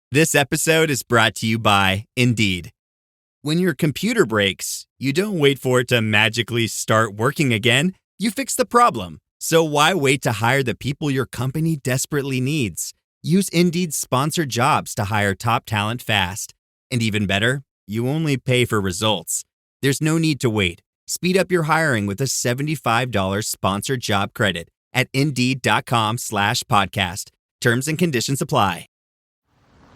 This episode is brought to you by Indeed. When your computer breaks, you don't wait for it to magically start working again. You fix the problem. So why wait to hire the people your company desperately needs? Use Indeed's sponsored jobs to hire top talent fast. And even better, you only pay for results. There's no need to wait. Speed up your hiring with a $75 sponsored job credit at Indeed.com/podcast. Terms and conditions apply.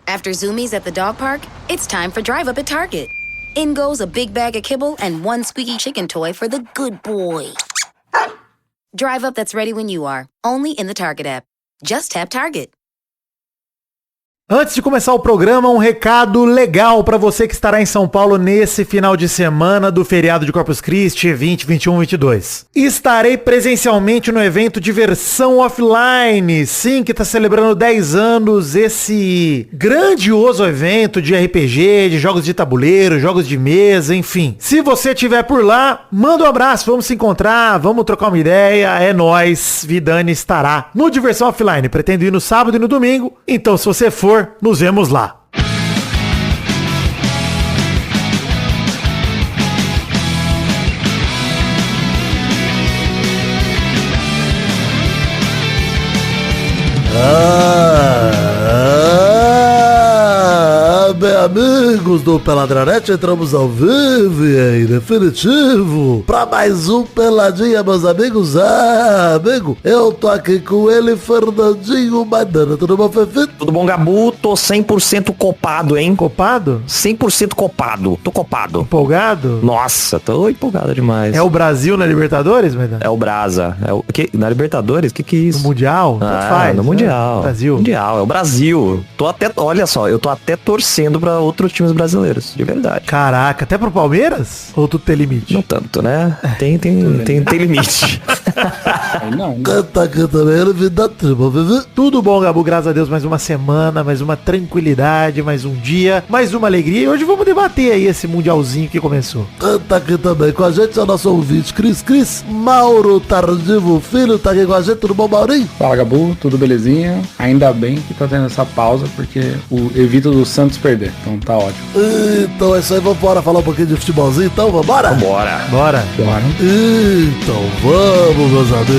After Zoomies at the dog park, it's time for Drive Up at Target. In goes a big bag of kibble and one squeaky chicken toy for the good boy. Drive Up that's ready when you are, only in the Target app. Just tap Target. Antes de começar o programa, um recado legal para você que estará em São Paulo nesse final de semana do feriado de Corpus Christi 20, 21, 22. Estarei presencialmente no evento Diversão Offline, sim, que está celebrando 10 anos, esse grandioso evento de RPG, de jogos de tabuleiro, jogos de mesa, enfim. Se você estiver por lá, manda um abraço, vamos se encontrar, vamos trocar uma ideia, é nóis, Vidani estará no Diversão Offline. Pretendo ir no sábado e no domingo, então se você for, nos vemos lá. Amigos do Peladranete, entramos ao vivo e em definitivo pra mais um Peladinha, meus amigos. Amigo, eu tô aqui com ele, Fernandinho Maidana. Tudo bom, Fefe? Tudo bom, Gabu? Tô 100% copado, hein? Copado? 100% copado. Tô copado. Empolgado? Nossa, tô empolgado demais. É o Brasil na Libertadores, Maidana? É o Brasa. É o que? Na Libertadores? Que é isso? No Mundial? Faz, no Mundial. Brasil. Mundial, é o Brasil. Tô até, olha só, eu tô até torcendo pra outros times brasileiros, de verdade. Caraca, até pro Palmeiras? Ou tu tem limite? Não tanto, né? Tem limite. Não. Canta também, ele vem da tribo, Fefe. Tudo bom, Gabu, graças a Deus, mais uma semana, mais uma tranquilidade, mais um dia, mais uma alegria. E hoje vamos debater aí esse mundialzinho que começou. Canta aqui também com a gente, é o nosso ouvinte, Cris, Mauro Tardivo Filho, tá aqui com a gente, tudo bom, Maurinho? Fala, Gabu, tudo belezinha? Ainda bem que tá tendo essa pausa, porque evita do Santos perder, então tá ótimo. Então é isso aí, vamos embora falar um pouquinho de futebolzinho, então, vambora? Bora. Bora. Então vamos, meus amigos.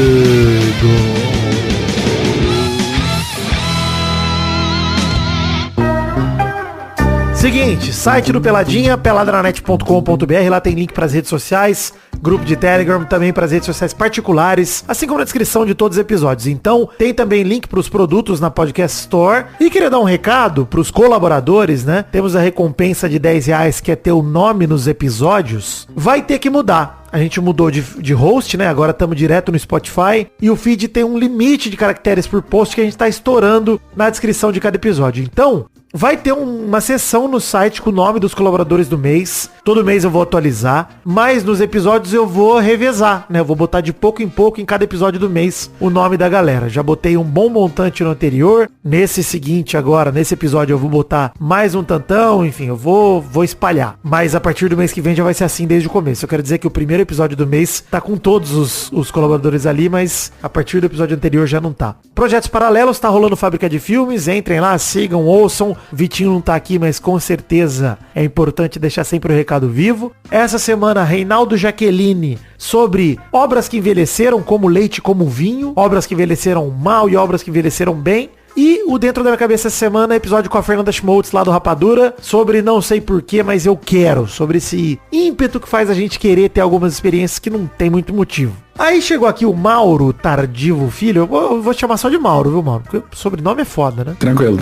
Seguinte, site do Peladinha, peladranet.com.br, lá tem link para as redes sociais, grupo de Telegram, também para as redes sociais particulares, assim como na descrição de todos os episódios. Então, tem também link para os produtos na Podcast Store. E queria dar um recado para os colaboradores, né? Temos a recompensa de R$10, que é ter o nome nos episódios. Vai ter que mudar. A gente mudou de host, né? Agora estamos direto no Spotify. E o feed tem um limite de caracteres por post que a gente está estourando na descrição de cada episódio. Então, vai ter uma seção no site com o nome dos colaboradores do mês. Todo mês eu vou atualizar. Mas nos episódios eu vou revezar, né? Eu vou botar de pouco em pouco em cada episódio do mês o nome da galera. Já botei um bom montante no anterior. Nesse seguinte agora, nesse episódio eu vou botar mais um tantão. Enfim, eu vou espalhar. Mas a partir do mês que vem já vai ser assim desde o começo. Eu quero dizer que o primeiro episódio do mês tá com todos os colaboradores ali, mas a partir do episódio anterior já não tá. Projetos paralelos, tá rolando Fábrica de Filmes. Entrem lá, sigam, ouçam. Vitinho não tá aqui, mas com certeza é importante deixar sempre o recado vivo. Essa semana, Reinaldo Jaqueline, sobre obras que envelheceram como leite, como vinho, obras que envelheceram mal e obras que envelheceram bem. E o Dentro da Minha Cabeça essa semana, episódio com a Fernanda Schmoltz lá do Rapadura, sobre não sei porquê, mas eu quero, sobre esse ímpeto que faz a gente querer ter algumas experiências que não tem muito motivo. Aí chegou aqui o Mauro Tardivo Filho, eu vou te chamar só de Mauro, viu, Mauro? Porque o sobrenome é foda, né? Tranquilo.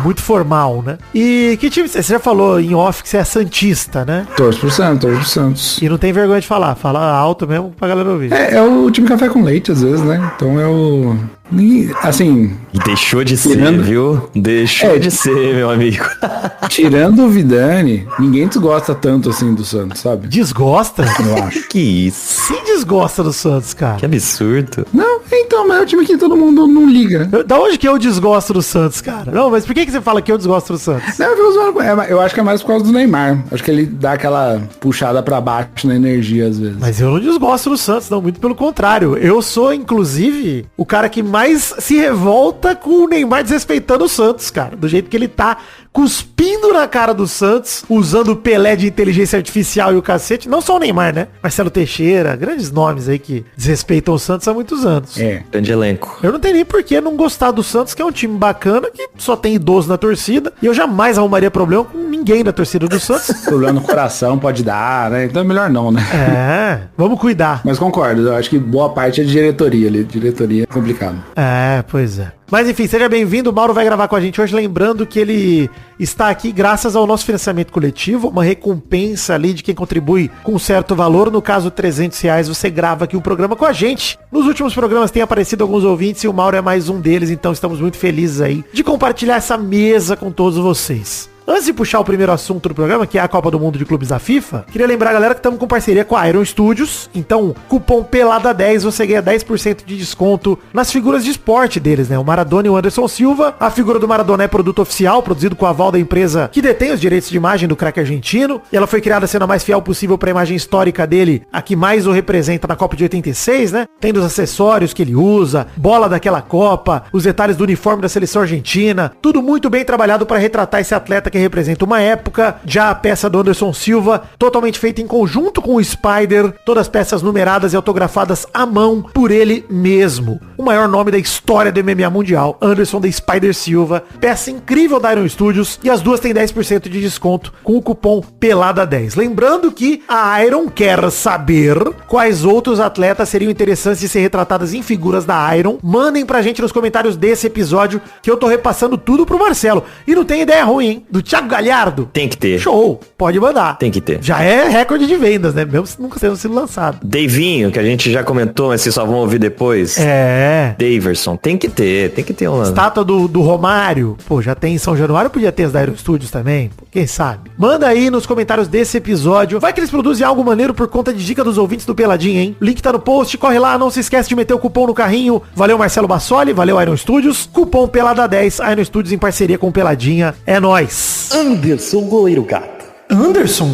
Muito formal, né? E que time você já falou em off que você é santista, né? Torço pro Santos. E não tem vergonha de falar, fala alto mesmo pra galera ouvir. É o time café com leite, às vezes, né? Então é o... Assim... Deixou de ser, viu? Deixou de ser, meu amigo. Tirando o Vidani, ninguém desgosta tanto assim do Santos, sabe? Desgosta? Eu acho. Que isso? Sim, desgosta do Santos, cara. Que absurdo. Não, então, mas é o time que todo mundo não liga. Da onde que eu desgosto do Santos, cara? Não, mas por que você fala que eu desgosto do Santos? Não, eu acho que é mais por causa do Neymar. Acho que ele dá aquela puxada pra baixo na energia, às vezes. Mas eu não desgosto do Santos, não. Muito pelo contrário. Eu sou, inclusive, o cara que mais se revolta com o Neymar desrespeitando o Santos, cara. Do jeito que ele tá cuspindo na cara do Santos, usando o Pelé de inteligência artificial e o cacete. Não só o Neymar, né? Marcelo Teixeira, grandes nomes aí que desrespeitam o Santos há muitos anos. É. Grande elenco. Eu não tenho nem por que não gostar do Santos, que é um time bacana, que só tem idoso na torcida. E eu jamais arrumaria problema com ninguém da torcida do Santos. Problema no coração pode dar, né? Então é melhor não, né? É, vamos cuidar. Mas concordo, eu acho que boa parte é de diretoria ali. Diretoria é complicado. É, pois é. Mas enfim, seja bem-vindo. O Mauro vai gravar com a gente hoje, lembrando que ele está aqui graças ao nosso financiamento coletivo, uma recompensa ali de quem contribui com um certo valor. No caso, R$300, você grava aqui o programa com a gente. Nos últimos programas tem aparecido alguns ouvintes e o Mauro é mais um deles, então estamos muito felizes aí de compartilhar essa mesa com todos vocês. Antes de puxar o primeiro assunto do programa, que é a Copa do Mundo de Clubes da FIFA, queria lembrar, galera, que estamos com parceria com a Iron Studios. Então, cupom PELADA10, você ganha 10% de desconto nas figuras de esporte deles, né? O Maradona e o Anderson Silva. A figura do Maradona é produto oficial, produzido com a aval da empresa que detém os direitos de imagem do craque argentino. E ela foi criada sendo a mais fiel possível para a imagem histórica dele, a que mais o representa na Copa de 86, né? Tendo os acessórios que ele usa, bola daquela Copa, os detalhes do uniforme da seleção argentina. Tudo muito bem trabalhado para retratar esse atleta que representa uma época. Já a peça do Anderson Silva, totalmente feita em conjunto com o Spider, todas as peças numeradas e autografadas à mão por ele mesmo. O maior nome da história do MMA mundial, Anderson The Spider Silva. Peça incrível da Iron Studios, e as duas têm 10% de desconto com o cupom PELADA10. Lembrando que a Iron quer saber quais outros atletas seriam interessantes de ser retratadas em figuras da Iron. Mandem pra gente nos comentários desse episódio, que eu tô repassando tudo pro Marcelo. E não tem ideia ruim, hein? Do Thiago Galhardo. Tem que ter. Show. Pode mandar. Tem que ter. Já é recorde de vendas, né? Mesmo se nunca tendo sido lançado. Davinho, que a gente já comentou, mas vocês só vão ouvir depois. É. Daverson. Tem que ter uma... Estátua do Romário. Pô, já tem em São Januário. Podia ter as da Aero Studios também. Pô, quem sabe? Manda aí nos comentários desse episódio. Vai que eles produzem algo maneiro por conta de dica dos ouvintes do Peladinho, hein? O link tá no post. Corre lá. Não se esquece de meter o cupom no carrinho. Valeu, Marcelo Bassoli. Valeu, Iron Studios. Cupom PELADA10. Iron Studios em parceria com o Peladinha. É nóis. Anderson Goleiro Gato. Anderson?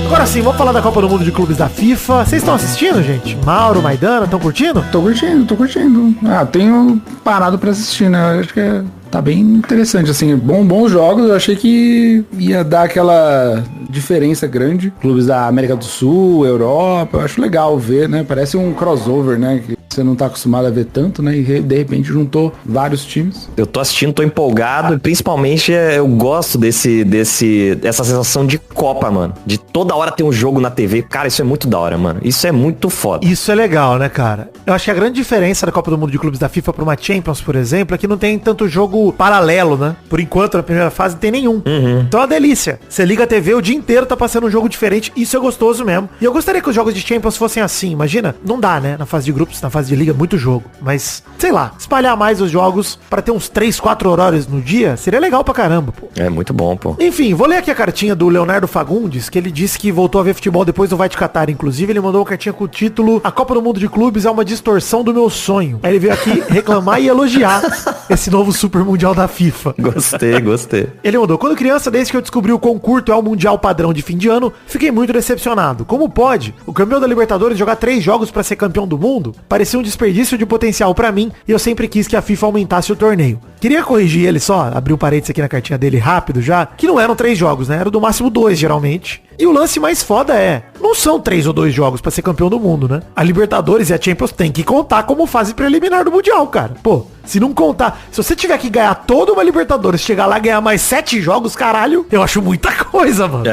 Agora sim, vamos falar da Copa do Mundo de Clubes da FIFA. Vocês estão assistindo, gente? Mauro, Maidana, estão curtindo? Tô curtindo. Tenho parado pra assistir, né? Eu acho que tá bem interessante, assim, bons jogos. Eu achei que ia dar aquela diferença grande. Clubes da América do Sul, Europa, eu acho legal ver, né? Parece um crossover, né? Que você não tá acostumado a ver tanto, né? E de repente juntou vários times. Eu tô assistindo, tô empolgado e principalmente eu gosto dessa sensação de Copa, mano. De toda hora ter um jogo na TV. Cara, isso é muito da hora, mano. Isso é muito foda. Isso é legal, né, cara? Eu acho que a grande diferença da Copa do Mundo de Clubes da FIFA pra uma Champions, por exemplo, é que não tem tanto jogo paralelo, né? Por enquanto, na primeira fase, não tem nenhum. Então é uma delícia. Você liga a TV, o dia inteiro tá passando um jogo diferente. Isso é gostoso mesmo. E eu gostaria que os jogos de Champions fossem assim. Imagina, não dá, né? Na fase de grupos, na fase de liga, muito jogo. Mas, sei lá, espalhar mais os jogos pra ter uns 3, 4 horários no dia, seria legal pra caramba, pô. É muito bom, pô. Enfim, vou ler aqui a cartinha do Leonardo Fagundes, que ele disse que voltou a ver futebol depois do Vai de Catar. Inclusive, ele mandou uma cartinha com o título: A Copa do Mundo de Clubes é uma distorção do meu sonho. Aí ele veio aqui reclamar e elogiar esse novo Super Mundial da FIFA. Gostei. Ele mandou: quando criança, desde que eu descobri o quão curto é o Mundial padrão de fim de ano, fiquei muito decepcionado. Como pode o campeão da Libertadores jogar 3 jogos pra ser campeão do mundo? Parecia um desperdício de potencial pra mim, e eu sempre quis que a FIFA aumentasse o torneio. Queria corrigir ele só, abrir um parênteses aqui na cartinha dele rápido já, que não eram 3 jogos, né? Era do máximo 2, geralmente. E o lance mais foda não são 3 ou 2 jogos pra ser campeão do mundo, né? A Libertadores e a Champions tem que contar como fase preliminar do Mundial, cara. Pô, se não contar, se você tiver que ganhar toda uma Libertadores, chegar lá e ganhar mais 7 jogos, caralho, eu acho muita coisa, mano.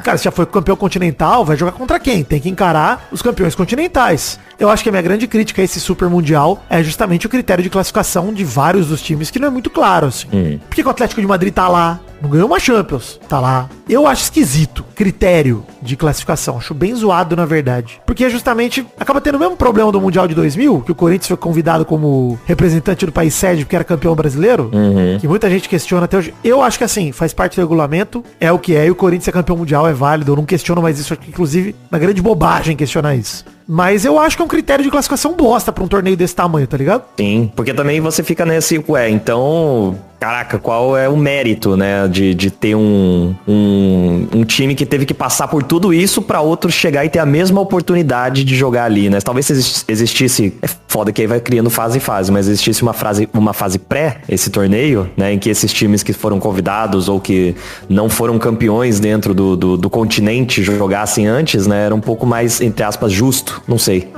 Cara, você já foi campeão continental, vai jogar contra quem? Tem que encarar os campeões continentais. Eu acho que a minha grande crítica a esse Super Mundial é justamente o critério de classificação de vários dos times, que não é muito claro, assim. Por que o Atlético de Madrid tá lá? Não ganhou uma Champions. Tá lá. Eu acho esquisito. Critério de classificação. Acho bem zoado, na verdade. Porque justamente acaba tendo o mesmo problema do Mundial de 2000, que o Corinthians foi convidado como representante do país sede porque era campeão brasileiro. Que muita gente questiona até hoje. Eu acho que assim, faz parte do regulamento. É o que é. E o Corinthians é campeão mundial, é válido. Eu não questiono mais isso. Acho que, inclusive, uma grande bobagem questionar isso. Mas eu acho que é um critério de classificação bosta pra um torneio desse tamanho, tá ligado? Sim, porque também você fica nesse, então, caraca, qual é o mérito, né, de ter um time que teve que passar por tudo isso pra outro chegar e ter a mesma oportunidade de jogar ali, né? Talvez existisse, é foda que aí vai criando fase em fase, mas existisse uma fase pré esse torneio, né, em que esses times que foram convidados ou que não foram campeões dentro do continente jogassem antes, né, era um pouco mais, entre aspas, justo. Não sei.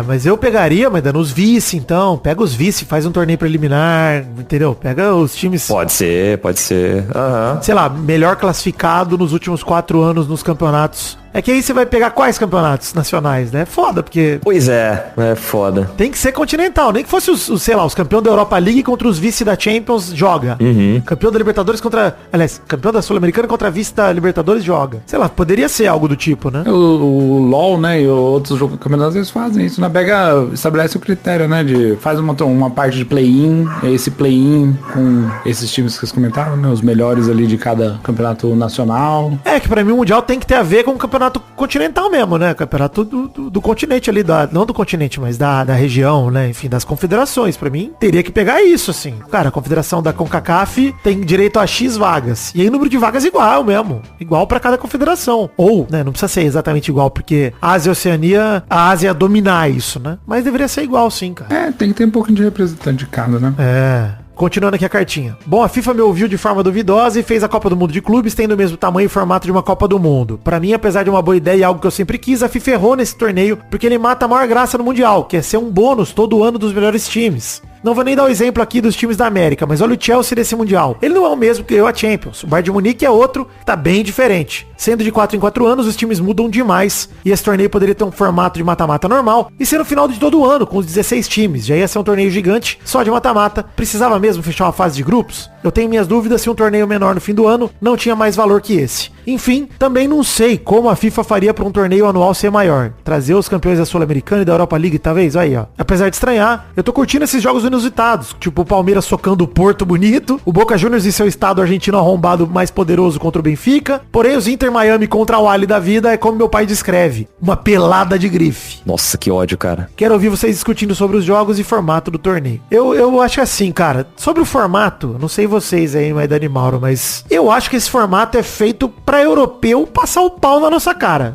Mas eu pegaria, mas dando os vice, então. Pega os vice, faz um torneio preliminar, entendeu? Pega os times... Pode ser. Sei lá, melhor classificado nos últimos 4 anos nos campeonatos. É que aí você vai pegar quais campeonatos nacionais, né? É foda, porque... Pois é foda. Tem que ser continental, nem que fosse os campeão da Europa League contra os vice da Champions, joga. Campeão da Libertadores campeão da Sul-Americana contra vice da Libertadores, joga. Sei lá, poderia ser algo do tipo, né? O LoL, né, e outros campeonatos, eles fazem isso, né? Estabelece o critério, né, faz uma parte de play-in, esse play-in com esses times que vocês comentaram, né, os melhores ali de cada campeonato nacional. É, que pra mim o Mundial tem que ter a ver com o campeonato continental mesmo, né? Campeonato do continente ali, não do continente, mas da região, né? Enfim, das confederações. Pra mim, teria que pegar isso, assim. Cara, a confederação da CONCACAF tem direito a X vagas. E aí o número de vagas é igual mesmo. Igual pra cada confederação. Ou, né? Não precisa ser exatamente igual, porque Ásia e Oceania, a Ásia ia dominar isso, né? Mas deveria ser igual, sim, cara. Tem que ter um pouquinho de representante de cada, né? Continuando aqui a cartinha. Bom, a FIFA me ouviu de forma duvidosa e fez a Copa do Mundo de clubes tendo o mesmo tamanho e formato de uma Copa do Mundo. Pra mim, apesar de uma boa ideia e algo que eu sempre quis, a FIFA errou nesse torneio porque ele mata a maior graça no Mundial, que é ser um bônus todo ano dos melhores times. Não vou nem dar o exemplo aqui dos times da América, mas olha o Chelsea desse Mundial. Ele não é o mesmo que eu a Champions. O Bayern de Munique é outro, tá bem diferente. Sendo de 4 em 4 anos, os times mudam demais. E esse torneio poderia ter um formato de mata-mata normal e ser no final de todo o ano, com os 16 times. Já ia ser um torneio gigante, só de mata-mata. Precisava mesmo fechar uma fase de grupos? Eu tenho minhas dúvidas se um torneio menor no fim do ano não tinha mais valor que esse. Enfim, também não sei como a FIFA faria para um torneio anual ser maior. Trazer os campeões da Sul-Americana e da Europa League, talvez, aí, ó. Apesar de estranhar, eu tô curtindo esses jogos inusitados, tipo o Palmeiras socando o Porto bonito, o Boca Juniors e seu estado argentino arrombado mais poderoso contra o Benfica, porém os Inter Miami contra o Ali da vida é como meu pai descreve, uma pelada de grife. Nossa, que ódio, cara. Quero ouvir vocês discutindo sobre os jogos e formato do torneio. Eu acho assim, cara, sobre o formato, não sei vocês aí, mas Dani Mauro, mas eu acho que esse formato é feito pra europeu passar o pau na nossa cara.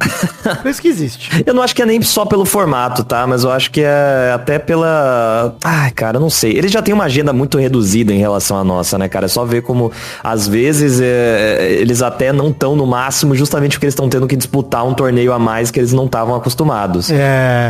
É isso que existe. Eu não acho que é nem só pelo formato, tá? Mas eu acho que é até pela... Ai, cara, eu não sei. Eles já têm uma agenda muito reduzida em relação à nossa, né, cara? É só ver como, às vezes, eles até não estão no máximo justamente porque eles estão tendo que disputar um torneio a mais que eles não estavam acostumados.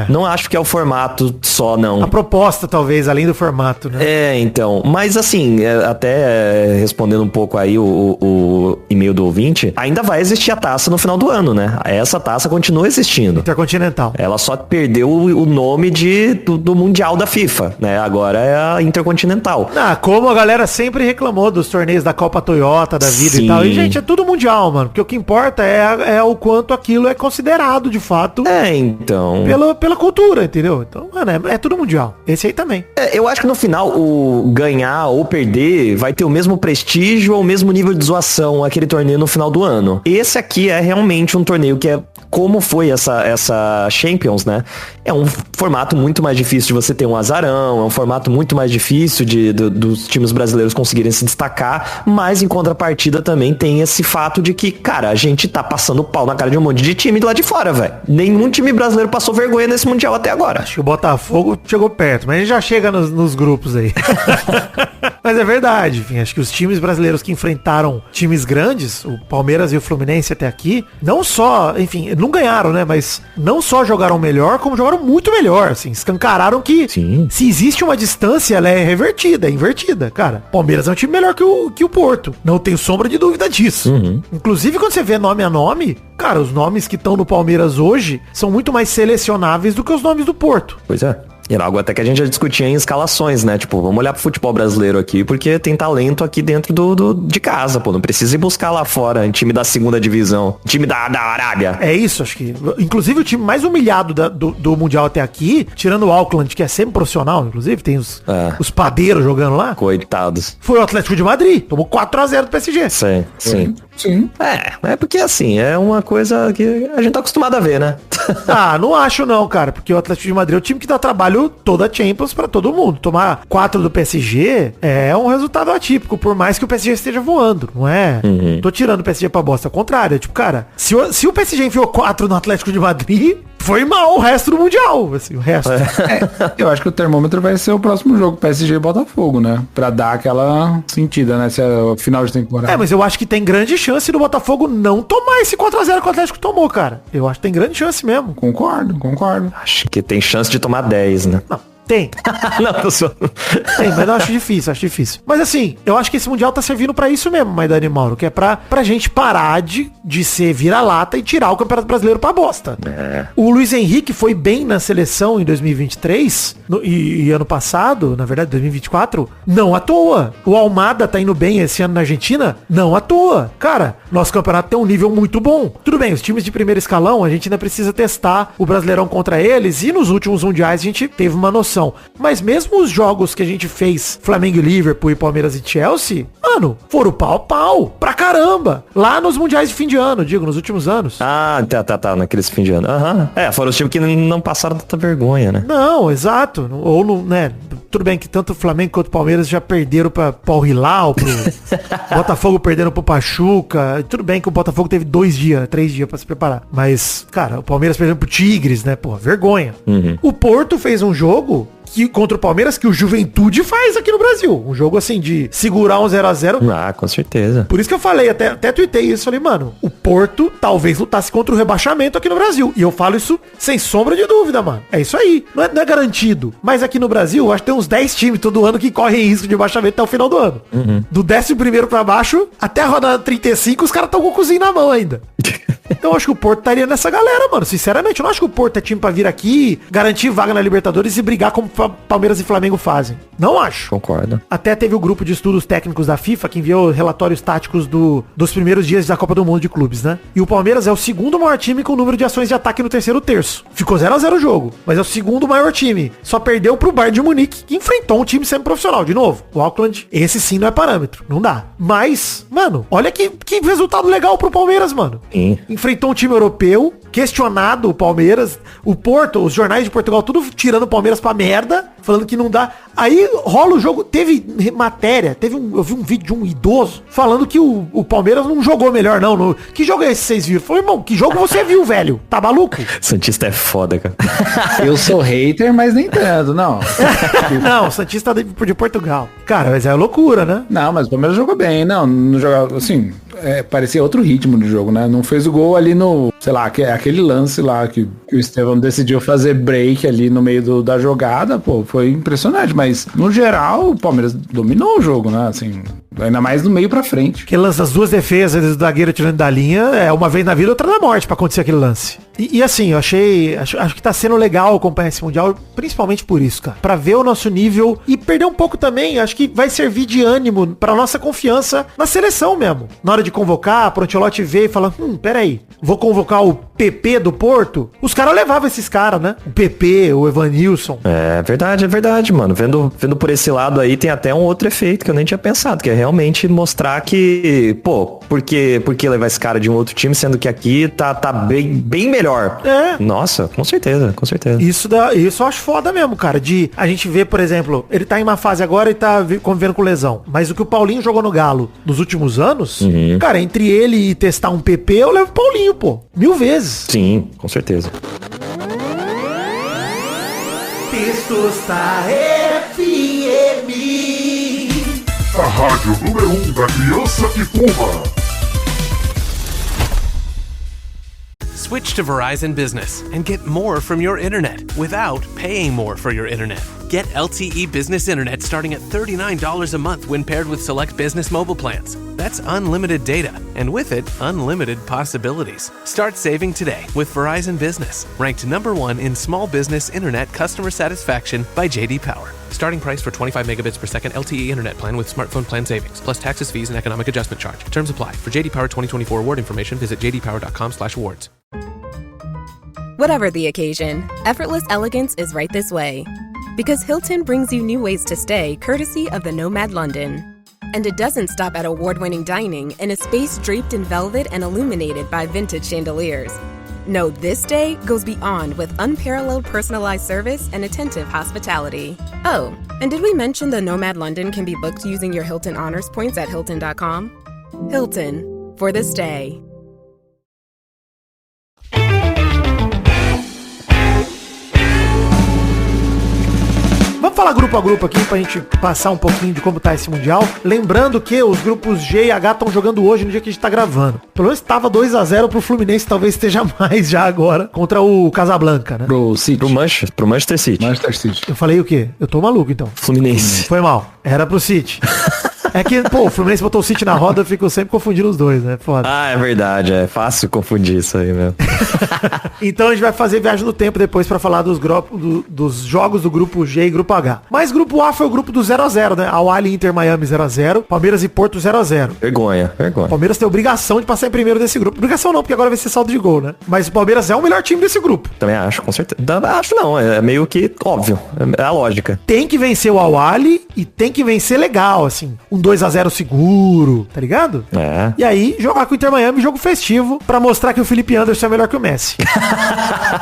Não acho que é o formato só, não. A proposta, talvez, além do formato, né? Então. Mas, assim, até respondendo um pouco aí o e-mail do ouvinte, ainda vai existir a taça no final do ano, né? Essa taça continua existindo. Intercontinental. Ela só perdeu o nome do Mundial da FIFA, né? Agora é a Intercontinental. Como a galera sempre reclamou dos torneios da Copa Toyota, da vida e tal. E, gente, é tudo mundial, mano. Porque o que importa é o quanto aquilo é considerado, de fato. Então. Pela cultura, entendeu? Então, mano, é tudo mundial. Esse aí também. Eu acho que no final, o ganhar ou perder vai ter o mesmo prestígio ou o mesmo nível de zoação aquele torneio no final do ano. Esse aqui é realmente um torneio que é como foi essa Champions, né? É um formato muito mais difícil de você ter um azarão, é um formato muito mais difícil dos times brasileiros conseguirem se destacar, mas em contrapartida também tem esse fato de que, cara, a gente tá passando pau na cara de um monte de time lá de fora, velho. Nenhum time brasileiro passou vergonha nesse Mundial até agora. Acho que o Botafogo chegou perto, mas a gente já chega nos grupos aí. Mas é verdade, enfim, acho que os times brasileiros que enfrentaram times grandes, o Palmeiras e o Fluminense até aqui, não só, enfim, não ganharam, né, mas não só jogaram melhor, como jogaram muito melhor, assim, escancararam que se existe uma distância, ela é revertida, é invertida, cara. Palmeiras é um time melhor que o Porto, não tenho sombra de dúvida disso. Inclusive, quando você vê nome a nome, cara, os nomes que estão no Palmeiras hoje são muito mais selecionáveis do que os nomes do Porto. Pois é. Era algo até que a gente já discutia em escalações, né? Tipo, vamos olhar pro futebol brasileiro aqui, porque tem talento aqui dentro de casa, pô. Não precisa ir buscar lá fora, em time da segunda divisão, time da Arábia. É isso, acho que... Inclusive, o time mais humilhado do Mundial até aqui, tirando o Auckland, que é sempre profissional, inclusive, tem os padeiros jogando lá. Coitados. Foi o Atlético de Madrid. Tomou 4-0 do PSG. Sim. Sim. É porque assim, é uma coisa que a gente tá acostumado a ver, né? Não acho não, cara, porque o Atlético de Madrid é o time que dá trabalho toda a Champions pra todo mundo. Tomar 4 do PSG é um resultado atípico, por mais que o PSG esteja voando, não é? Tô tirando o PSG pra bosta, ao contrário. Tipo, cara, se o PSG enfiou 4 no Atlético de Madrid, foi mal o resto do Mundial, assim, o resto. Eu acho que o termômetro vai ser o próximo jogo, PSG e Botafogo, né? Pra dar aquela sentida, né? Se é o final de temporada. Mas eu acho que tem grande chance do Botafogo não tomar esse 4-0 que o Atlético tomou, cara. Eu acho que tem grande chance mesmo. Concordo. Acho que tem chance de tomar 10, né? Não. Tem. Não, eu sou... Tem, mas eu acho difícil. Mas assim, eu acho que esse Mundial tá servindo pra isso mesmo, Maidane Mauro, que é pra gente parar de ser vira-lata e tirar o Campeonato Brasileiro pra bosta. O Luiz Henrique foi bem na seleção em 2023 e ano passado, na verdade 2024, não à toa. O Almada tá indo bem esse ano na Argentina, não à toa. Cara, nosso campeonato tem um nível muito bom. Tudo bem, os times de primeiro escalão, a gente ainda precisa testar o Brasileirão contra eles, e nos últimos mundiais a gente teve uma noção. Mas mesmo os jogos que a gente fez, Flamengo e Liverpool e Palmeiras e Chelsea, mano, foram pau a pau, pra caramba. Lá nos mundiais de fim de ano, nos últimos anos. Tá, naqueles fim de ano. Foram os times que não passaram tanta vergonha, né? Não, exato. Ou, né, tudo bem que tanto o Flamengo quanto o Palmeiras já perderam pra Al Hilal, pro Botafogo perderam pro Pachuca. Tudo bem que o Botafogo teve 3 dias pra se preparar. Mas, cara, o Palmeiras perdeu pro Tigres, né? Porra, vergonha. O Porto fez um jogo contra o Palmeiras que o Juventude faz aqui no Brasil. Um jogo assim de segurar um 0-0. Com certeza. Por isso que eu falei, até tuitei isso. Falei, mano, o Porto talvez lutasse contra o rebaixamento aqui no Brasil. E eu falo isso sem sombra de dúvida, mano. É isso aí. Não é garantido. Mas aqui no Brasil, acho que tem uns 10 times todo ano que correm risco de rebaixamento até o final do ano. Do 11º pra baixo, até a rodada 35, os caras estão com o cozinho na mão ainda. Então eu acho que o Porto estaria nessa galera, mano. Sinceramente, eu não acho que o Porto é time pra vir aqui, garantir vaga na Libertadores e brigar como Palmeiras e Flamengo fazem. Não acho. Concordo. Até teve o grupo de estudos técnicos da FIFA que enviou relatórios táticos dos primeiros dias da Copa do Mundo de clubes, né? E o Palmeiras é o segundo maior time com o número de ações de ataque no terceiro terço. Ficou 0-0 o jogo, mas é o segundo maior time. Só perdeu pro Bayern de Munique, que enfrentou um time semi-profissional. De novo, o Auckland, esse sim não é parâmetro. Não dá. Mas, mano, olha que resultado legal pro Palmeiras, mano. Sim. Enfrentou um time europeu, questionado o Palmeiras, o Porto, os jornais de Portugal, tudo tirando o Palmeiras pra merda, falando que não dá. Aí rola o jogo, teve matéria, eu vi um vídeo de um idoso falando que o Palmeiras não jogou melhor, não. Que jogo é esse que vocês viram? Falei, irmão, que jogo você viu, velho? Tá maluco? Santista é foda, cara. Eu sou hater, mas nem tanto, não. Não, o Santista de Portugal. Cara, mas é loucura, né? Não, mas o Palmeiras jogou bem, não jogava, assim, parecia outro ritmo de jogo, né? Não fez o gol ali no, sei lá, aquele lance lá que o Estevão decidiu fazer break ali no meio da jogada, pô, foi impressionante, mas no geral o Palmeiras dominou o jogo, né? Assim, ainda mais do meio pra frente. Aquele lance das duas defesas do zagueiro tirando da linha, é uma vez na vida, outra na morte pra acontecer aquele lance. E assim, eu acho que tá sendo legal acompanhar esse Mundial, principalmente por isso, cara. Pra ver o nosso nível e perder um pouco também, acho que vai servir de ânimo pra nossa confiança na seleção mesmo. Na hora de convocar, pro Ancelotti ver e falar, peraí, vou convocar o PP do Porto? Os caras levavam esses caras, né? O PP, o Evanilson. É verdade, mano. Vendo por esse lado aí, tem até um outro efeito que eu nem tinha pensado, que é realmente mostrar que, pô, por que levar esse cara de um outro time, sendo que aqui tá bem melhor. Nossa, com certeza. Isso eu acho foda mesmo, cara. De a gente ver, por exemplo, ele tá em uma fase agora e tá convivendo com lesão. Mas o que o Paulinho jogou no Galo nos últimos anos, cara, entre ele e testar um PP, eu levo o Paulinho, pô. 1000 vezes. Sim, com certeza. Testosta FM, a rádio número 1 da criança que fuma. Switch to Verizon Business and get more from your internet without paying more for your internet. Get LTE Business Internet starting at $39 a month when paired with select business mobile plans. That's unlimited data, and with it, unlimited possibilities. Start saving today with Verizon Business, ranked #1 in small business internet customer satisfaction by J.D. Power. Starting price for 25 megabits per second LTE internet plan with smartphone plan savings, plus taxes, fees, and economic adjustment charge. Terms apply. For J.D. Power 2024 award information, visit jdpower.com/awards. Whatever the occasion, effortless elegance is right this way. Because Hilton brings you new ways to stay courtesy of the Nomad London. And it doesn't stop at award-winning dining in a space draped in velvet and illuminated by vintage chandeliers. No, this day goes beyond with unparalleled personalized service and attentive hospitality. Oh, and did we mention the Nomad London can be booked using your Hilton Honors points at Hilton.com? Hilton, for the stay. Vamos falar grupo a grupo aqui pra gente passar um pouquinho de como tá esse Mundial. Lembrando que os grupos G e H estão jogando hoje, no dia que a gente tá gravando. Pelo menos tava 2-0 pro Fluminense, talvez esteja mais já agora, contra o Casablanca, né? Pro City. Pro Manchester City. Manchester City. Eu falei o quê? Eu tô maluco, então. Fluminense. Foi mal. Era pro City. É que, pô, o Fluminense botou o City na roda, eu fico sempre confundindo os dois, né? Foda. Ah, é verdade. É fácil confundir isso aí mesmo. Então a gente vai fazer viagem no tempo depois pra falar dos jogos do grupo G e grupo H. Mas grupo A foi o grupo do 0-0, né? Al-Ahly, Inter, Miami 0-0. Palmeiras e Porto 0-0. Vergonha. Palmeiras tem obrigação de passar em primeiro desse grupo. Obrigação não, porque agora vai ser saldo de gol, né? Mas o Palmeiras é o melhor time desse grupo. Também acho, com certeza. Acho não, é meio que óbvio. É a lógica. Tem que vencer o Al-Ahly e tem que vencer legal, assim. Um 2-0 seguro, tá ligado? É. E aí, jogar com o Inter Miami, jogo festivo, pra mostrar que o Felipe Anderson é melhor que o Messi.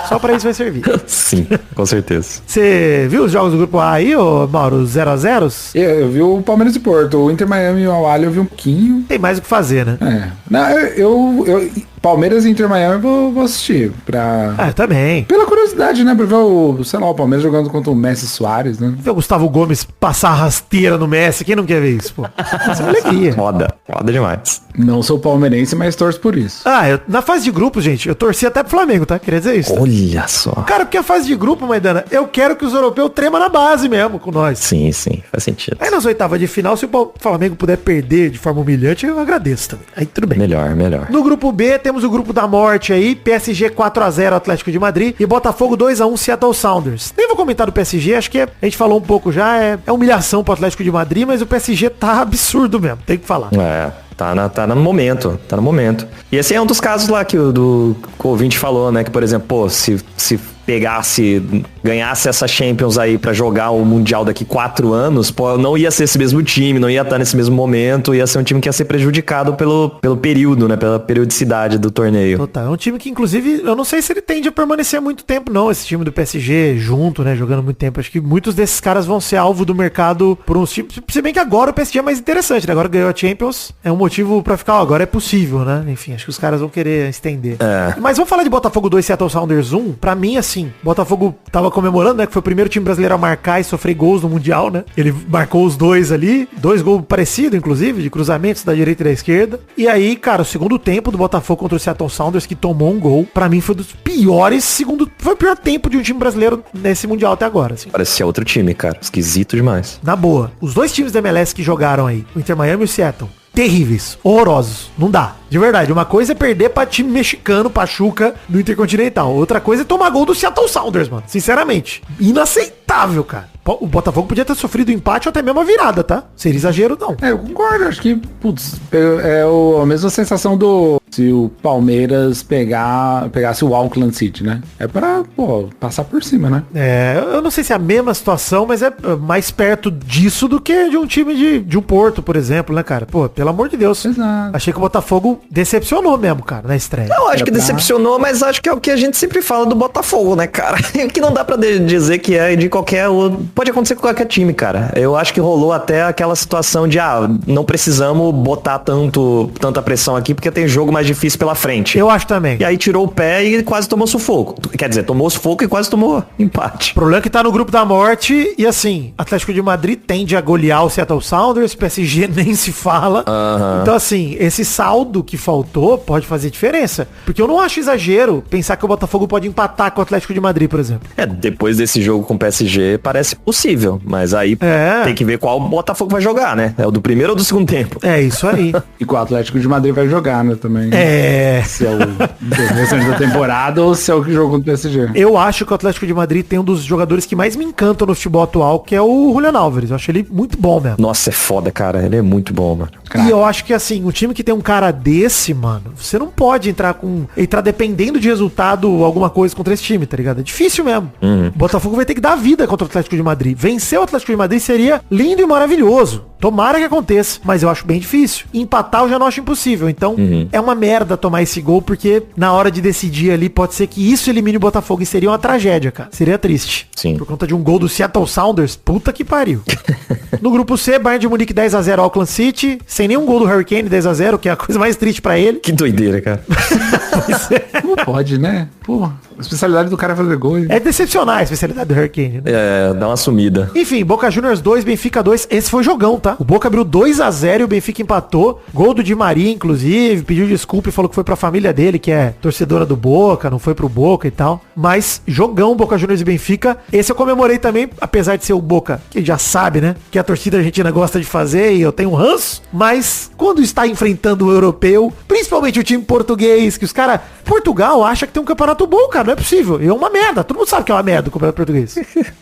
Só pra isso vai servir. Sim, com certeza. Você viu os jogos do grupo A aí, ô Mauro? 0-0? Eu vi o Palmeiras e Porto. O Inter Miami e o Al-Ahly eu vi um pouquinho. Tem mais o que fazer, né? É. Não, eu Palmeiras e Inter Miami eu vou assistir. Eu também. Pela curiosidade, né? Pra ver o Palmeiras jogando contra o Messi Soares, né? Ver o Gustavo Gomes passar rasteira no Messi. Quem não quer ver isso, pô? Isso é uma alegria. Foda demais. Não sou palmeirense, mas torço por isso. Na fase de grupo, gente, eu torci até pro Flamengo, tá? Queria dizer isso. Olha só. Cara, porque a fase de grupo, Maidana, eu quero que os europeus tremam na base mesmo com nós. Sim, faz sentido. Aí nas oitavas de final, se o Flamengo puder perder de forma humilhante, eu agradeço também. Aí tudo bem. Melhor. No grupo B, temos o grupo da morte aí, PSG 4-0 Atlético de Madrid e Botafogo 2-1 Seattle Sounders. Nem vou comentar do PSG, acho que a gente falou um pouco já, é humilhação pro Atlético de Madrid, mas o PSG tá absurdo mesmo, tem que falar. Tá no momento. E esse é um dos casos lá que o ouvinte falou, né? Que, por exemplo, pô, se ganhasse essa Champions aí pra jogar o Mundial daqui 4 anos, pô, não ia ser esse mesmo time, não ia estar nesse mesmo momento, ia ser um time que ia ser prejudicado pelo período, né? Pela periodicidade do torneio. Total. É um time que, inclusive, eu não sei se ele tende a permanecer muito tempo, não, esse time do PSG junto, né? Jogando muito tempo. Acho que muitos desses caras vão ser alvo do mercado por uns times. Se bem que agora o PSG é mais interessante, né? Agora ganhou a Champions, é um motivo pra ficar, agora é possível, né? Enfim, acho que os caras vão querer estender. Mas vamos falar de Botafogo 2 Seattle Sounders 1. Pra mim, assim, Botafogo tava comemorando, né? Que foi o primeiro time brasileiro a marcar e sofrer gols no Mundial, né? Ele marcou os dois ali. 2 gols parecidos, inclusive, de cruzamentos da direita e da esquerda. E aí, cara, o segundo tempo do Botafogo contra o Seattle Sounders, que tomou um gol, pra mim foi dos piores foi o pior tempo de um time brasileiro nesse Mundial até agora, assim. Parecia outro time, cara. Esquisito demais. Na boa. Os dois times da MLS que jogaram aí, o Inter Miami e o Seattle, terríveis, horrorosos. Não dá. De verdade. Uma coisa é perder pra time mexicano, Pachuca, no Intercontinental. Outra coisa é tomar gol do Seattle Sounders, mano. Sinceramente. Inaceitável, cara. O Botafogo podia ter sofrido empate ou até mesmo a virada, tá? Seria exagero, não. Eu concordo. Acho que, putz, a mesma sensação se o Palmeiras pegasse o Auckland City, né? É pra, passar por cima, né? Eu não sei se é a mesma situação, mas é mais perto disso do que de um time de um Porto, por exemplo, né, cara? Pô, pelo amor de Deus. Exato. Achei que o Botafogo decepcionou mesmo, cara, na estreia. Eu acho que decepcionou, mas acho que é o que a gente sempre fala do Botafogo, né, cara? Que não dá pra dizer que é de qualquer... Pode acontecer com qualquer time, cara. Eu acho que rolou até aquela situação de, não precisamos botar tanta pressão aqui, porque tem jogo mais difícil pela frente. Eu acho também. E aí tirou o pé e quase tomou sufoco. Quer dizer, tomou sufoco e quase tomou empate. O problema é que tá no grupo da morte e assim, Atlético de Madrid tende a golear o Seattle Sounders, PSG nem se fala. Então assim, esse saldo que faltou pode fazer diferença. Porque eu não acho exagero pensar que o Botafogo pode empatar com o Atlético de Madrid, por exemplo. Depois desse jogo com o PSG parece possível, mas aí tem que ver qual o Botafogo vai jogar, né? É o do primeiro ou do segundo tempo? É isso aí. E com o Atlético de Madrid vai jogar, né, também. Se é o restante da temporada ou se é o que jogou contra o PSG. Eu acho que o Atlético de Madrid tem um dos jogadores que mais me encantam no futebol atual, que é o Julián Álvares. Eu acho ele muito bom mesmo. Nossa, é foda, cara. Ele é muito bom, mano. E eu acho que assim, um time que tem um cara desse, mano, você não pode entrar dependendo de resultado, alguma coisa contra esse time, tá ligado? É difícil mesmo. O Botafogo vai ter que dar vida contra o Atlético de Madrid. Vencer o Atlético de Madrid seria lindo e maravilhoso. Tomara que aconteça, mas eu acho bem difícil. Empatar eu já não acho impossível. Então, é uma merda tomar esse gol, porque na hora de decidir ali, pode ser que isso elimine o Botafogo e seria uma tragédia, cara. Seria triste. Sim. Por conta de um gol do Seattle Sounders, puta que pariu. No grupo C, Bayern de Munique 10-0 Auckland City, sem nenhum gol do Harry Kane, 10-0, que é a coisa mais triste pra ele. Que doideira, cara. Como pode, né? Pô, a especialidade do cara é fazer gol. É decepcionar a especialidade do Harry Kane, né? Dá uma sumida. Enfim, Boca Juniors 2, Benfica 2. Esse foi jogão, tá? O Boca abriu 2-0 e o Benfica empatou. Gol do Di Maria, inclusive. Pediu desculpa e falou que foi pra família dele, que é torcedora do Boca, não foi pro Boca e tal. Mas jogão, Boca Juniors e Benfica. Esse eu comemorei também, apesar de ser o Boca, que já sabe, né? Que a torcida argentina gosta de fazer e eu tenho um ranço. Mas quando está enfrentando o europeu, principalmente o time português, que os caras... Portugal acha que tem um campeonato bom, cara. Não é possível. É uma merda. Todo mundo sabe que é uma merda o campeonato português.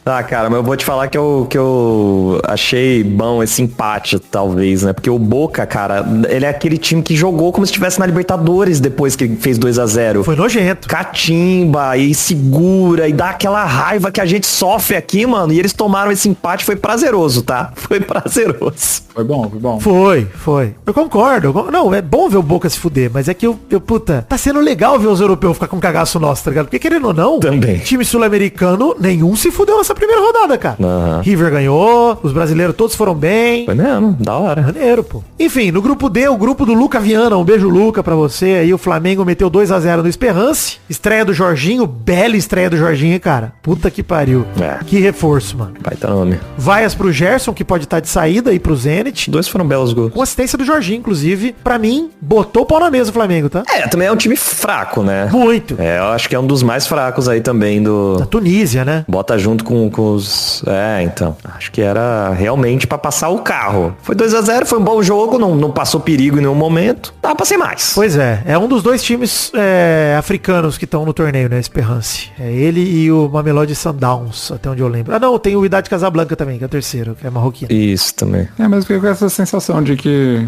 Cara, mas eu vou te falar que eu achei bom esse empate, talvez, né? Porque o Boca, cara, ele é aquele time que jogou como se estivesse na Libertadores depois que fez 2-0. Foi nojento. Catimba e segura e dá aquela raiva que a gente sofre aqui, mano. E eles tomaram esse empate, foi prazeroso, tá? Foi prazeroso. Foi bom, foi bom. Foi. Eu concordo. Não, é bom ver o Boca se fuder, mas é que puta, tá sendo legal ver os europeus ficar com cagaço nosso, tá ligado? Porque querendo ou não, também. Time sul-americano, nenhum se fudeu nessa primeira rodada, cara. River ganhou, os brasileiros todos foram bem. Foi mesmo, da hora. Maneiro, pô. Enfim, no grupo D, o grupo do Luca Viana, um beijo, Luca, pra você. Aí o Flamengo meteu 2-0 no Esperance. Estreia do Jorginho, bela estreia do Jorginho, cara. Puta que pariu. Que reforço, mano. Vai tá nome. Vaias pro Gerson, que pode estar de saída, e pro Zenit. 2 foram belos gols. Com assistência do Jorginho, inclusive. Pra mim, botou o pau na mesa o Flamengo, tá? Também é um time fraco, né? Muito. Eu acho que é um dos mais fracos aí também da Tunísia, né? Bota junto com os... então. Acho que era realmente pra passar o carro. Foi 2-0, foi um bom jogo, não passou perigo em nenhum momento. Dá pra ser mais. Pois é um dos dois times africanos que estão no torneio, né? Esperance. É ele e o Mamelodi Sundowns, até onde eu lembro. Não, tem o Wydad Casablanca também, que é o terceiro, que é marroquino. Isso também. Mas eu fiquei com essa sensação de que